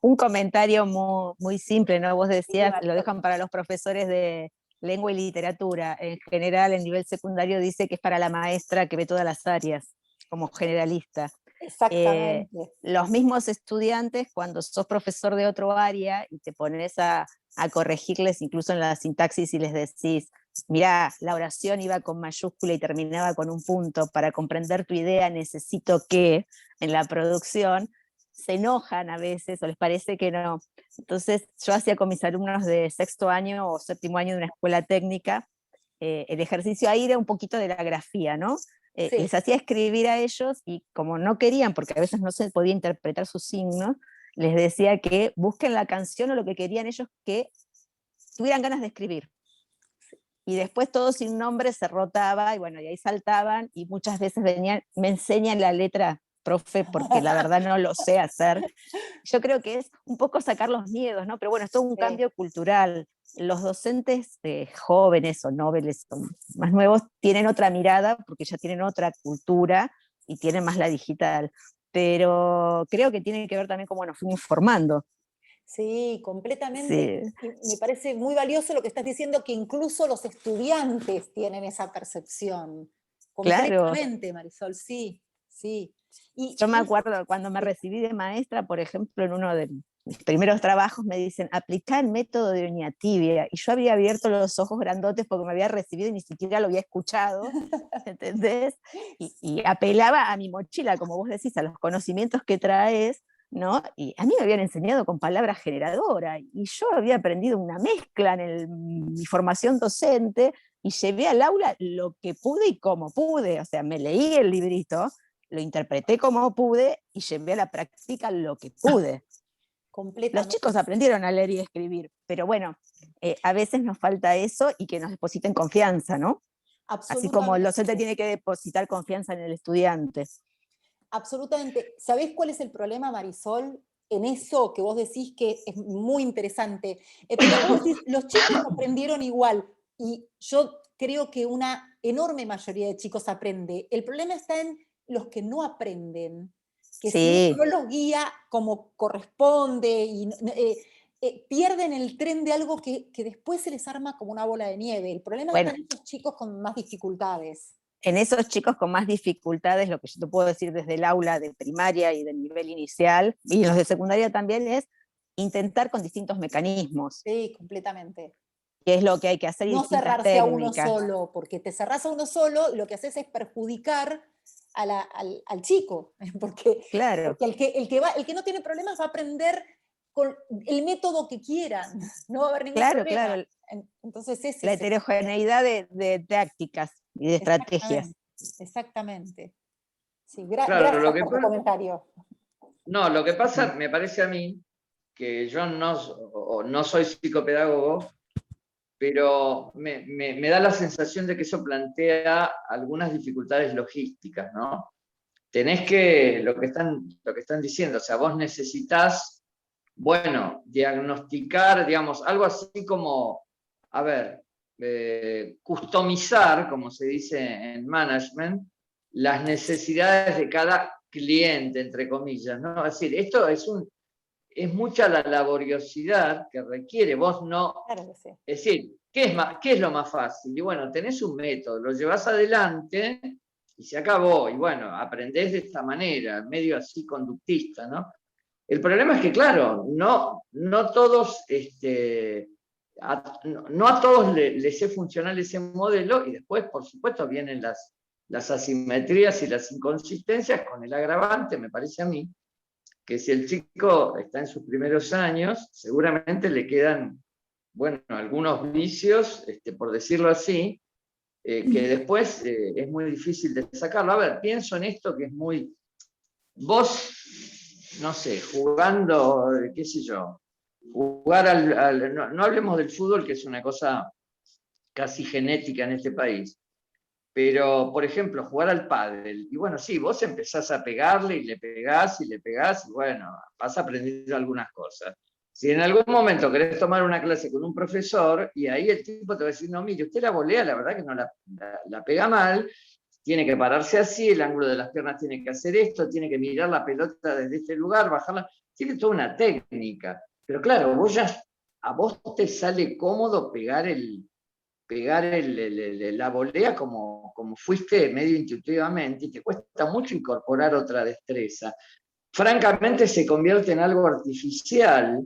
un comentario muy simple, ¿no? Vos decías, lo dejan para los profesores de lengua y literatura. En general, el nivel secundario dice que es para la maestra que ve todas las áreas, como generalista. Exactamente. Los mismos estudiantes, cuando sos profesor de otro área y te pones a corregirles incluso en la sintaxis y les decís, mirá, la oración iba con mayúscula y terminaba con un punto, para comprender tu idea necesito que, en la producción, se enojan a veces o les parece que no. Entonces yo hacía con mis alumnos de sexto año o séptimo año de una escuela técnica, el ejercicio ahí era un poquito de la grafía, ¿no? Sí. Les hacía escribir a ellos y como no querían, porque a veces no se podía interpretar sus signos, les decía que busquen la canción o lo que querían ellos que tuvieran ganas de escribir. Y después todo sin nombre se rotaba y bueno, y ahí saltaban y muchas veces venían, me enseñan la letra, profe, porque la verdad no lo sé hacer. Yo creo que es un poco sacar los miedos, ¿no? Pero bueno, es todo un cambio cultural. Los docentes jóvenes o nobles o más nuevos tienen otra mirada porque ya tienen otra cultura y tienen más la digital. Pero creo que tiene que ver también cómo nos fuimos formando. Sí, completamente. Sí. Y me parece muy valioso lo que estás diciendo, que incluso los estudiantes tienen esa percepción. Completamente, claro. Marisol, sí, sí. Yo me acuerdo cuando me recibí de maestra, por ejemplo, en uno de mis primeros trabajos me dicen, aplica el método de Doña Tibia, y yo había abierto los ojos grandotes porque me había recibido y ni siquiera lo había escuchado, ¿entendés? Y apelaba a mi mochila, como vos decís, a los conocimientos que traes, ¿no? Y a mí me habían enseñado con palabra generadora, y yo había aprendido una mezcla en mi formación docente, y llevé al aula lo que pude y como pude, o sea, me leí el librito, lo interpreté como pude y llevé a la práctica lo que pude. Los chicos aprendieron a leer y escribir, pero bueno, a veces nos falta eso y que nos depositen confianza, ¿no? Así como el docente tiene que depositar confianza en el estudiante. Absolutamente. ¿Sabés cuál es el problema, Marisol? En eso que vos decís que es muy interesante. Porque vos decís, los chicos aprendieron igual, y yo creo que una enorme mayoría de chicos aprende. El problema está en los que no aprenden, que si no los guía como corresponde y pierden el tren de algo que después se les arma como una bola de nieve. El problema está en esos chicos con más dificultades. En esos chicos con más dificultades, lo que yo te puedo decir desde el aula de primaria y del nivel inicial, y los de secundaria también, es intentar con distintos mecanismos. Sí, completamente. qué es lo que hay que hacer y no distintas cerrarse a uno técnicas. solo, porque te cerrás a uno solo, lo que haces es perjudicar al chico, porque, Claro, porque el que no tiene problemas va a aprender con el método que quieran, no va a haber ningún claro, problema. claro. Entonces ese La es el- heterogeneidad de tácticas y de estrategias. Exactamente, exactamente. Sí, Claro, gracias por tu comentario. no, lo que pasa, me parece a mí, que yo no soy psicopedagogo, pero me da la sensación de que eso plantea algunas dificultades logísticas, ¿no? Lo que están diciendo, o sea, vos necesitas, bueno, diagnosticar, digamos, algo así como, a ver, customizar, como se dice en management, las necesidades de cada cliente, entre comillas, ¿no? Es decir, esto es mucha la laboriosidad que requiere, vos no, Claro que sí. es decir, ¿qué es lo más fácil? Y bueno, tenés un método, lo llevas adelante y se acabó, y bueno, aprendés de esta manera, medio así conductista, ¿no? El problema es que, claro, no todos, no a todos les es funcional ese modelo, y después, por supuesto, vienen las asimetrías y las inconsistencias con el agravante, me parece a mí, que si el chico está en sus primeros años, seguramente le quedan, bueno, algunos vicios, por decirlo así, que después es muy difícil de sacarlo. A ver, pienso en esto que es muy... Vos, no sé, jugando, qué sé yo, jugar no hablemos del fútbol, que es una cosa casi genética en este país, pero, por ejemplo, jugar al pádel, y bueno, sí, vos empezás a pegarle y le pegás, y bueno, vas aprendiendo algunas cosas. Si en algún momento querés tomar una clase con un profesor, y ahí el tipo te va a decir, no, mire, usted la volea, la verdad que no la pega mal, tiene que pararse así, el ángulo de las piernas tiene que hacer esto, tiene que mirar la pelota desde este lugar, bajarla, tiene toda una técnica. Pero claro, a vos te sale cómodo pegar la volea como fuiste medio intuitivamente, y te cuesta mucho incorporar otra destreza. Francamente se convierte en algo artificial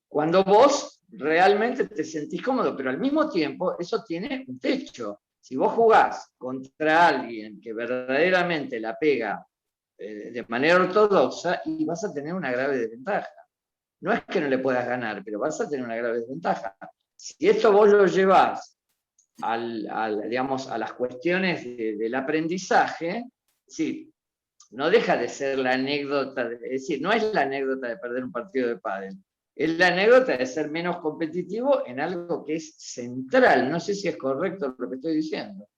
cuando vos realmente te sentís cómodo, pero al mismo tiempo eso tiene un techo. Si vos jugás contra alguien que verdaderamente la pega de manera ortodoxa, y vas a tener una grave desventaja. No es que no le puedas ganar, pero vas a tener una grave desventaja. Si esto vos lo llevás digamos, a las cuestiones del aprendizaje, sí, no deja de ser la anécdota, es decir, no es la anécdota de perder un partido de pádel, es la anécdota de ser menos competitivo en algo que es central. No sé si es correcto lo que estoy diciendo.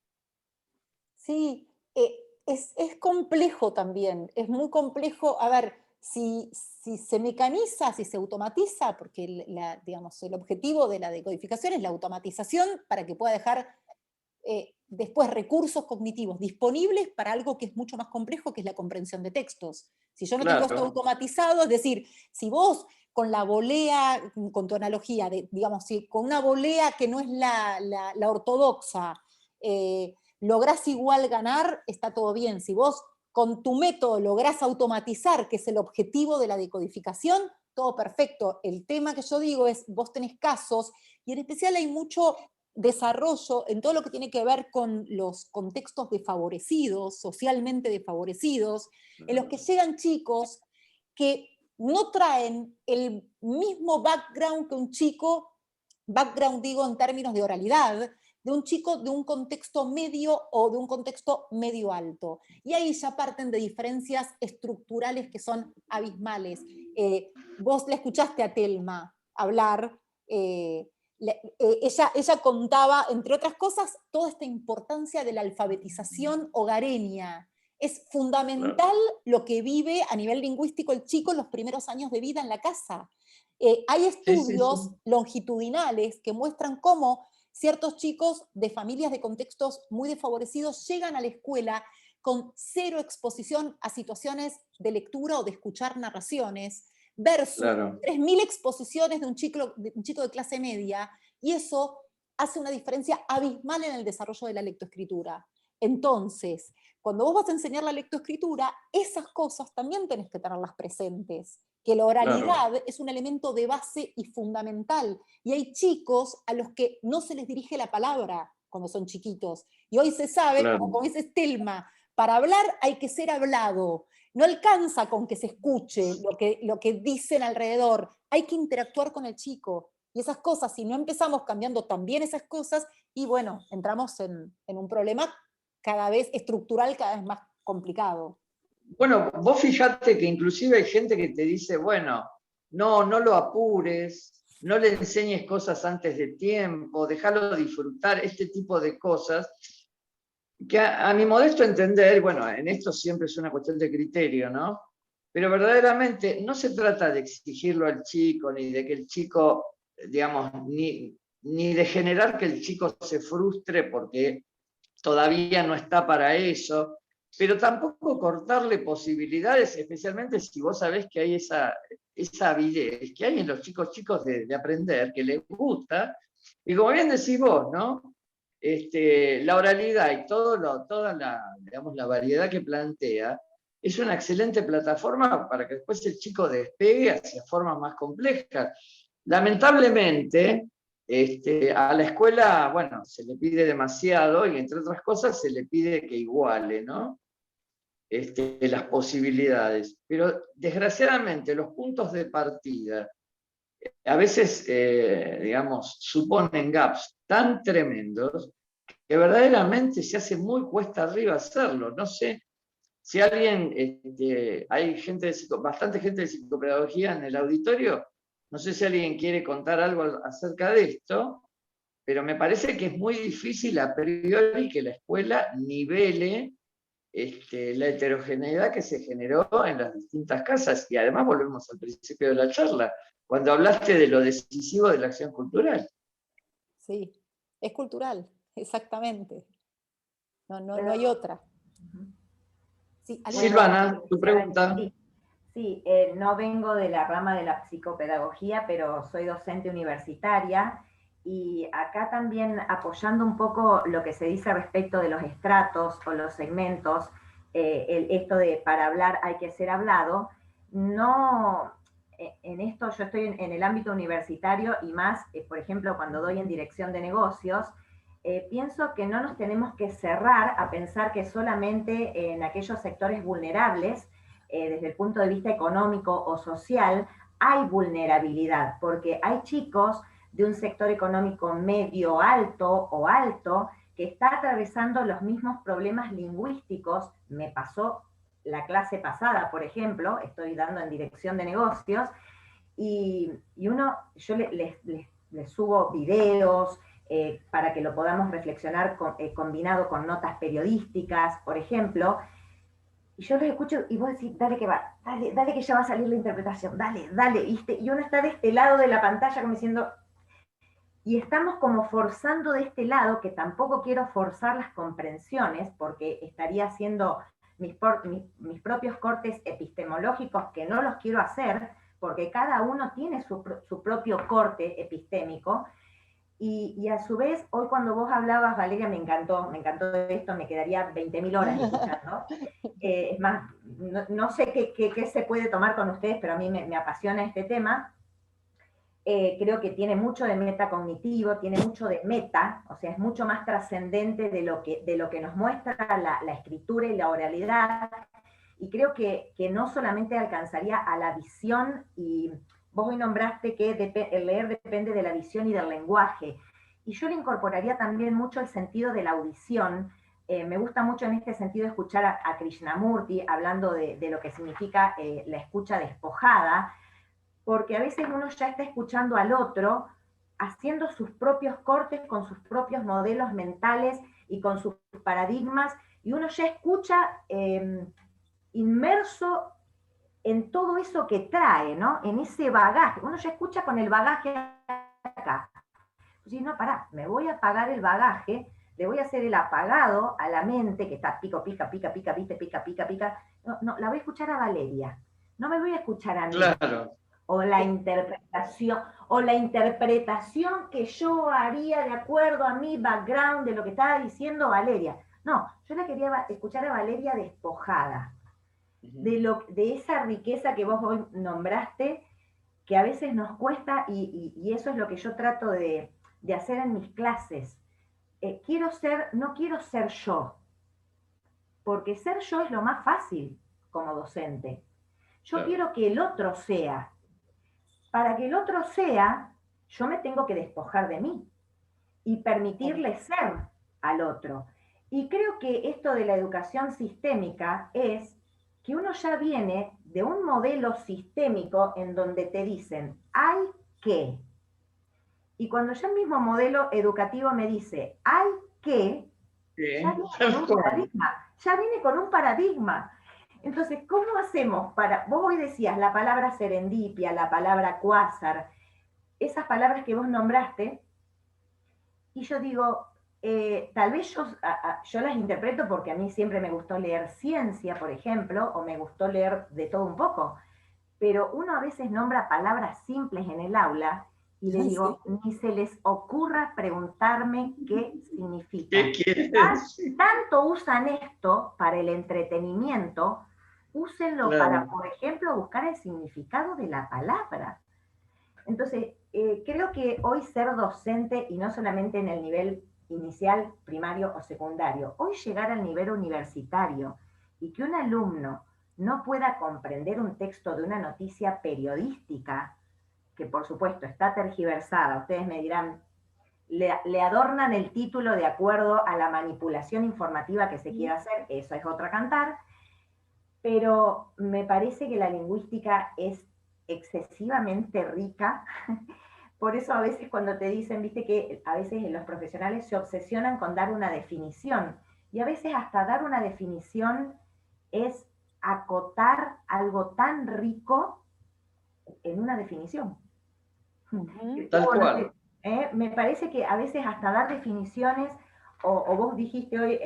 Sí, es complejo también, es muy complejo. A ver, si se mecaniza, si se automatiza, porque digamos, el objetivo de la decodificación es la automatización para que pueda dejar después recursos cognitivos disponibles para algo que es mucho más complejo, que es la comprensión de textos. Si yo no tengo esto automatizado, es decir, si vos con la volea, con tu analogía, digamos, si con una volea que no es la ortodoxa, lográs igual ganar, está todo bien. Si vos con tu método lográs automatizar, que es el objetivo de la decodificación, todo perfecto. El tema que yo digo es, vos tenés casos, y en especial hay mucho desarrollo en todo lo que tiene que ver con los contextos desfavorecidos, socialmente desfavorecidos, en los que llegan chicos que no traen el mismo background que un chico, background digo en términos de oralidad, de un chico de un contexto medio o de un contexto medio alto. Y ahí ya parten de diferencias estructurales que son abismales. Vos le escuchaste a Telma hablar, ella contaba, entre otras cosas, toda esta importancia de la alfabetización hogareña. Es fundamental lo que vive a nivel lingüístico el chico en los primeros años de vida en la casa. Hay estudios longitudinales que muestran cómo ciertos chicos de familias de contextos muy desfavorecidos llegan a la escuela con cero exposición a situaciones de lectura o de escuchar narraciones, versus 3.000 exposiciones de un chico de clase media, y eso hace una diferencia abismal en el desarrollo de la lectoescritura. Entonces, cuando vos vas a enseñar la lectoescritura, esas cosas también tenés que tenerlas presentes. que la oralidad es un elemento de base y fundamental. Y hay chicos a los que no se les dirige la palabra cuando son chiquitos. Y hoy se sabe, como dice Estelma, para hablar hay que ser hablado. No alcanza con que se escuche lo que dicen alrededor. Hay que interactuar con el chico. Y esas cosas, si no empezamos cambiando también esas cosas, y bueno, entramos en un problema cada vez estructural, cada vez más complicado. Bueno, vos fijate que inclusive hay gente que te dice, bueno, no lo apures, no le enseñes cosas antes de tiempo, déjalo disfrutar, este tipo de cosas, que a mi modesto entender, bueno, en esto siempre es una cuestión de criterio, ¿no? Pero verdaderamente no se trata de exigirlo al chico, ni de que el chico, digamos, ni de generar que el chico se frustre porque todavía no está para eso, pero tampoco cortarle posibilidades, especialmente si vos sabés que hay esa avidez que hay en los chicos de aprender, que les gusta, y como bien decís vos, ¿no? La oralidad y toda la variedad que plantea es una excelente plataforma para que después el chico despegue hacia formas más complejas. Lamentablemente, a la escuela, bueno, se le pide demasiado y entre otras cosas se le pide que iguale, ¿no? Las posibilidades. Pero desgraciadamente los puntos de partida a veces, digamos, suponen gaps tan tremendos que verdaderamente se hace muy cuesta arriba hacerlo. No sé si alguien, hay bastante gente de psicopedagogía en el auditorio, no sé si alguien quiere contar algo acerca de esto, pero me parece que es muy difícil a priori que la escuela nivele la heterogeneidad que se generó en las distintas casas. Y además volvemos al principio de la charla, cuando hablaste de lo decisivo de la acción cultural. Sí, es cultural, exactamente. No hay otra. Sí, Silvana, tu pregunta. Sí, no vengo de la rama de la psicopedagogía, pero soy docente universitaria y acá también apoyando un poco lo que se dice respecto de los estratos o los segmentos, esto de para hablar hay que ser hablado, no, en esto yo estoy en el ámbito universitario y más, por ejemplo, cuando doy en dirección de negocios, pienso que no nos tenemos que cerrar a pensar que solamente en aquellos sectores vulnerables, desde el punto de vista económico o social, hay vulnerabilidad, porque hay chicos de un sector económico medio alto o alto que está atravesando los mismos problemas lingüísticos. Me pasó la clase pasada, por ejemplo, estoy dando en dirección de negocios, y yo les subo videos, para que lo podamos reflexionar combinado con notas periodísticas, por ejemplo, y yo los escucho y vos decís, dale que va, dale que ya va a salir la interpretación, dale, ¿viste? Y uno está de este lado de la pantalla como diciendo, y estamos como forzando de este lado, que tampoco quiero forzar las comprensiones, porque estaría haciendo mis propios cortes epistemológicos, que no los quiero hacer, porque cada uno tiene su propio corte epistémico. Y a su vez, hoy cuando vos hablabas, Valeria, me encantó esto, me quedaría 20.000 horas escuchando. Es más, no sé qué se puede tomar con ustedes, pero a mí me apasiona este tema. Creo que tiene mucho de metacognitivo, tiene mucho de meta, o sea, es mucho más trascendente de lo que nos muestra la escritura y la oralidad. Y creo que no solamente alcanzaría a la visión y... Vos hoy nombraste que el leer depende de la visión y del lenguaje. Y yo le incorporaría también mucho el sentido de la audición. Me gusta mucho en este sentido escuchar a Krishnamurti hablando de lo que significa la escucha despojada, porque a veces uno ya está escuchando al otro haciendo sus propios cortes con sus propios modelos mentales y con sus paradigmas, y uno ya escucha inmerso en todo eso que trae, ¿no? En ese bagaje. Uno ya escucha con el bagaje acá. Si no, pará, me voy a apagar el bagaje, le voy a hacer el apagado a la mente, que está pica, ¿viste? Pica. No, la voy a escuchar a Valeria. No me voy a escuchar a mí. Claro. O la interpretación que yo haría de acuerdo a mi background de lo que estaba diciendo Valeria. No, yo la quería escuchar a Valeria despojada. de esa riqueza que vos hoy nombraste, que a veces nos cuesta, y eso es lo que yo trato de hacer en mis clases. No quiero ser yo, porque ser yo es lo más fácil como docente. Yo Claro. quiero que el otro sea. Para que el otro sea, yo me tengo que despojar de mí y permitirle ser al otro. Y creo que esto de la educación sistémica es que uno ya viene de un modelo sistémico en donde te dicen, hay que. Y cuando ya el mismo modelo educativo me dice, hay que, ya viene con un paradigma. Ya viene con un paradigma. Entonces, ¿cómo hacemos para...? Vos hoy decías la palabra serendipia, la palabra cuásar, esas palabras que vos nombraste, y yo digo, tal vez yo las interpreto porque a mí siempre me gustó leer ciencia, por ejemplo, o me gustó leer de todo un poco, pero uno a veces nombra palabras simples en el aula y le digo, ni se les ocurra preguntarme qué significa. ¿Qué quiere decir? Tanto usan esto para el entretenimiento, úsenlo para, por ejemplo, buscar el significado de la palabra. Entonces, creo que hoy ser docente, y no solamente en el nivel inicial, primario o secundario, hoy llegar al nivel universitario y que un alumno no pueda comprender un texto de una noticia periodística, que por supuesto está tergiversada, ustedes me dirán, le adornan el título de acuerdo a la manipulación informativa que se quiera hacer, eso es otra cantar, pero me parece que la lingüística es excesivamente rica. Por eso a veces cuando te dicen, viste que a veces los profesionales se obsesionan con dar una definición, y a veces hasta dar una definición es acotar algo tan rico en una definición. Tal cual. Me parece que a veces hasta dar definiciones, o vos dijiste hoy,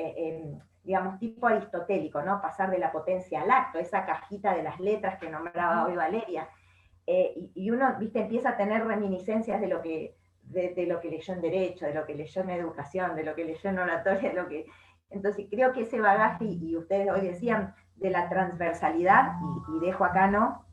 digamos, tipo aristotélico, ¿no? Pasar de la potencia al acto, esa cajita de las letras que nombraba hoy Valeria. Y uno, viste, empieza a tener reminiscencias de lo que leyó en Derecho, de lo que leyó en Educación, de lo que leyó en Oratoria, Entonces creo que ese bagaje, y ustedes hoy decían, de la transversalidad, y dejo acá, ¿no?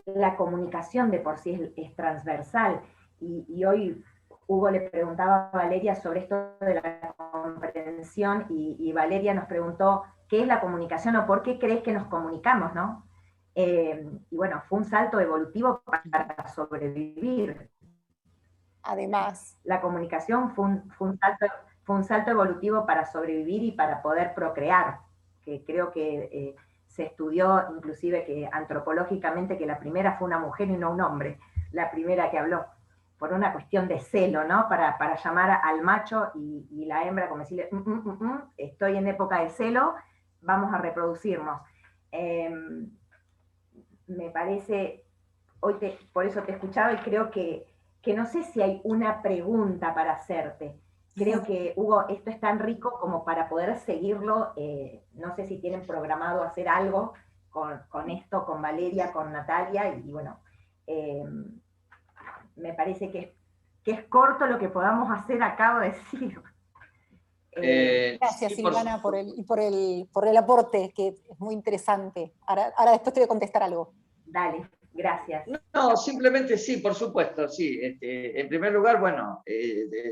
La comunicación de por sí es transversal, y hoy Hugo le preguntaba a Valeria sobre esto de la comprensión, y Valeria nos preguntó qué es la comunicación o por qué crees que nos comunicamos, ¿no? Y bueno, fue un salto evolutivo para sobrevivir. Además. La comunicación fue un salto evolutivo para sobrevivir y para poder procrear, que creo que se estudió inclusive que antropológicamente que la primera fue una mujer y no un hombre, la primera que habló, por una cuestión de celo, ¿no? Para llamar al macho y la hembra como decirle, estoy en época de celo, vamos a reproducirnos. Me parece, por eso te escuchaba y creo que no sé si hay una pregunta para hacerte. Creo que, Hugo, esto es tan rico como para poder seguirlo. No sé si tienen programado hacer algo con esto, con Valeria, con Natalia, y bueno, me parece que es corto lo que podamos hacer, acabo de decir. Gracias, sí, Silvana, por el aporte, que es muy interesante. Ahora después te voy a contestar algo. Dale, gracias. No, simplemente sí, por supuesto, sí. En primer lugar, bueno,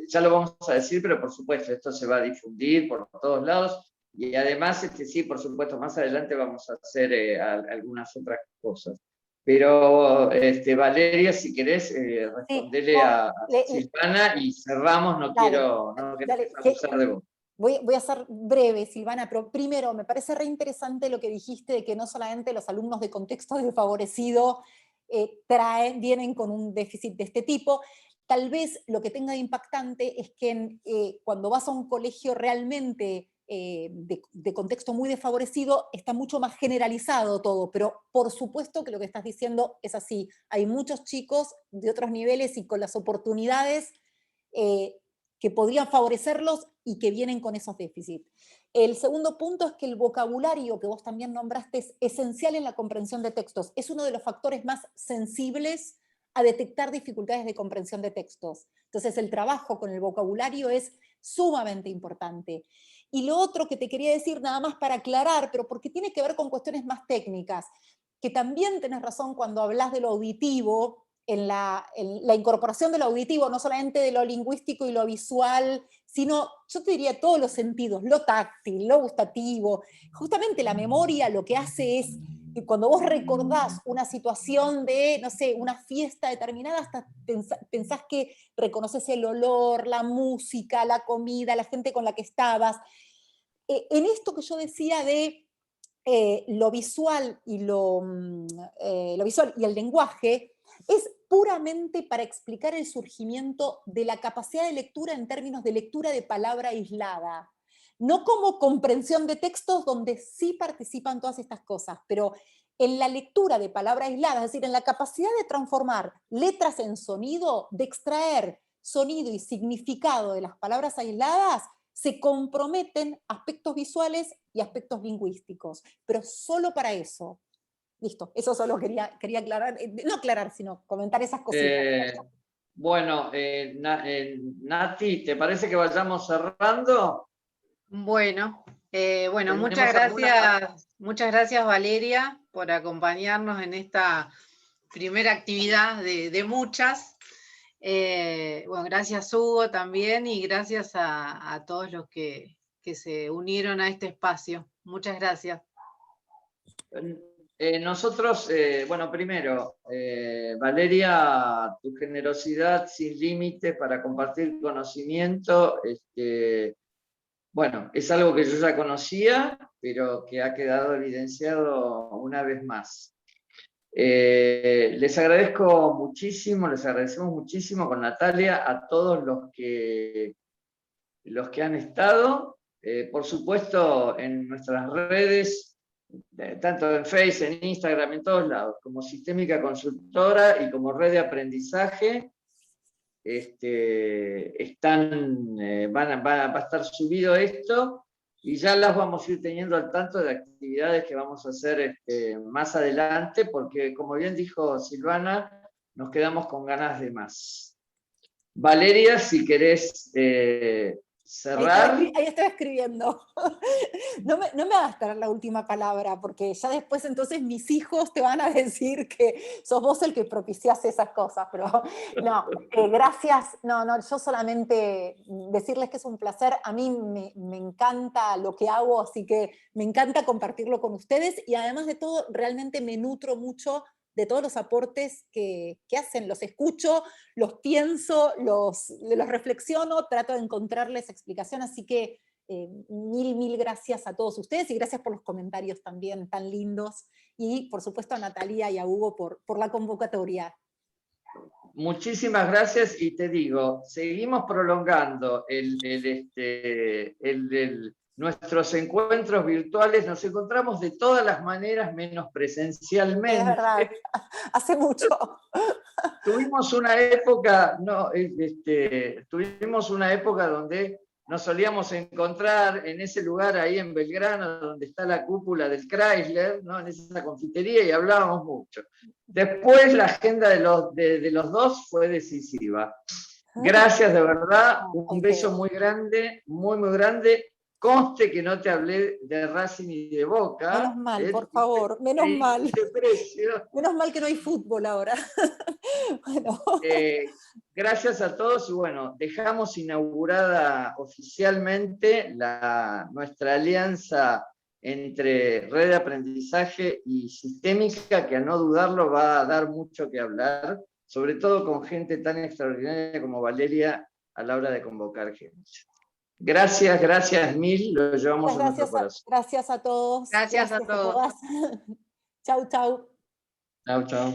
ya lo vamos a decir, pero por supuesto, esto se va a difundir por todos lados, y además, sí, por supuesto, más adelante vamos a hacer algunas otras cosas. Pero, Valeria, si querés, respondele a Silvana y cerramos, no quiero abusar de vos. Voy a ser breve, Silvana, pero primero me parece re interesante lo que dijiste de que no solamente los alumnos de contexto desfavorecido vienen con un déficit de este tipo. Tal vez lo que tenga de impactante es que cuando vas a un colegio realmente de contexto muy desfavorecido, está mucho más generalizado todo, pero por supuesto que lo que estás diciendo es así. Hay muchos chicos de otros niveles y con las oportunidades que podrían favorecerlos y que vienen con esos déficits. El segundo punto es que el vocabulario que vos también nombraste es esencial en la comprensión de textos. Es uno de los factores más sensibles a detectar dificultades de comprensión de textos. Entonces el trabajo con el vocabulario es sumamente importante. Y lo otro que te quería decir, nada más para aclarar, pero porque tiene que ver con cuestiones más técnicas, que también tenés razón cuando hablas de lo auditivo, en la incorporación de lo auditivo, no solamente de lo lingüístico y lo visual, sino, yo te diría, todos los sentidos, lo táctil, lo gustativo. Justamente la memoria lo que hace es que cuando vos recordás una situación de, no sé, una fiesta determinada, hasta pensás que reconoces el olor, la música, la comida, la gente con la que estabas. En esto que yo decía de lo visual y lo visual y el lenguaje, es puramente para explicar el surgimiento de la capacidad de lectura en términos de lectura de palabra aislada. No como comprensión de textos donde sí participan todas estas cosas, pero en la lectura de palabra aislada, es decir, en la capacidad de transformar letras en sonido, de extraer sonido y significado de las palabras aisladas, se comprometen aspectos visuales y aspectos lingüísticos, pero solo para eso. Listo, eso solo quería aclarar, no aclarar, sino comentar esas cositas. Bueno, Nati, ¿te parece que vayamos cerrando? Bueno, ¿Tenemos muchas gracias Valeria por acompañarnos en esta primera actividad de muchas. Bueno, gracias Hugo también y gracias a todos los que se unieron a este espacio. Muchas gracias. Nosotros, bueno, primero, Valeria, tu generosidad sin límites para compartir conocimiento, bueno, es algo que yo ya conocía, pero que ha quedado evidenciado una vez más. Les agradezco muchísimo, les agradecemos muchísimo con Natalia a todos los que han estado, por supuesto en nuestras redes, tanto en Facebook, en Instagram, en todos lados, como Sistémica Consultora y como red de aprendizaje, va a estar subido esto y ya las vamos a ir teniendo al tanto de actividades que vamos a hacer más adelante, porque como bien dijo Silvana, nos quedamos con ganas de más. Valeria, si querés cerrar. Ahí estaba escribiendo. No me hagas tener la última palabra, porque ya después entonces mis hijos te van a decir que sos vos el que propiciás esas cosas, pero no, gracias. No, yo solamente decirles que es un placer. A mí me encanta lo que hago, así que me encanta compartirlo con ustedes y además de todo, realmente me nutro mucho de todos los aportes que hacen, los escucho, los pienso, los reflexiono, trato de encontrarles explicación, así que mil gracias a todos ustedes y gracias por los comentarios también tan lindos y por supuesto a Natalia y a Hugo por la convocatoria. Muchísimas gracias y te digo, seguimos prolongando nuestros encuentros virtuales, nos encontramos de todas las maneras menos presencialmente. Es verdad, hace mucho. Tuvimos una época, tuvimos una época donde nos solíamos encontrar en ese lugar ahí en Belgrano, donde está la cúpula del Chrysler, ¿no? En esa confitería y hablábamos mucho. Después la agenda de los dos fue decisiva. Gracias de verdad, un beso muy grande, muy grande. Conste que no te hablé de Racing y de Boca. Menos mal, por favor, menos mal. Precio. Menos mal que no hay fútbol ahora. Bueno. Gracias a todos y bueno, dejamos inaugurada oficialmente nuestra alianza entre Red de Aprendizaje y Sistémica, que a no dudarlo va a dar mucho que hablar, sobre todo con gente tan extraordinaria como Valeria a la hora de convocar gente. Gracias mil, lo llevamos en nuestro corazón. Gracias a todos. Gracias a todos. Chau. Chau.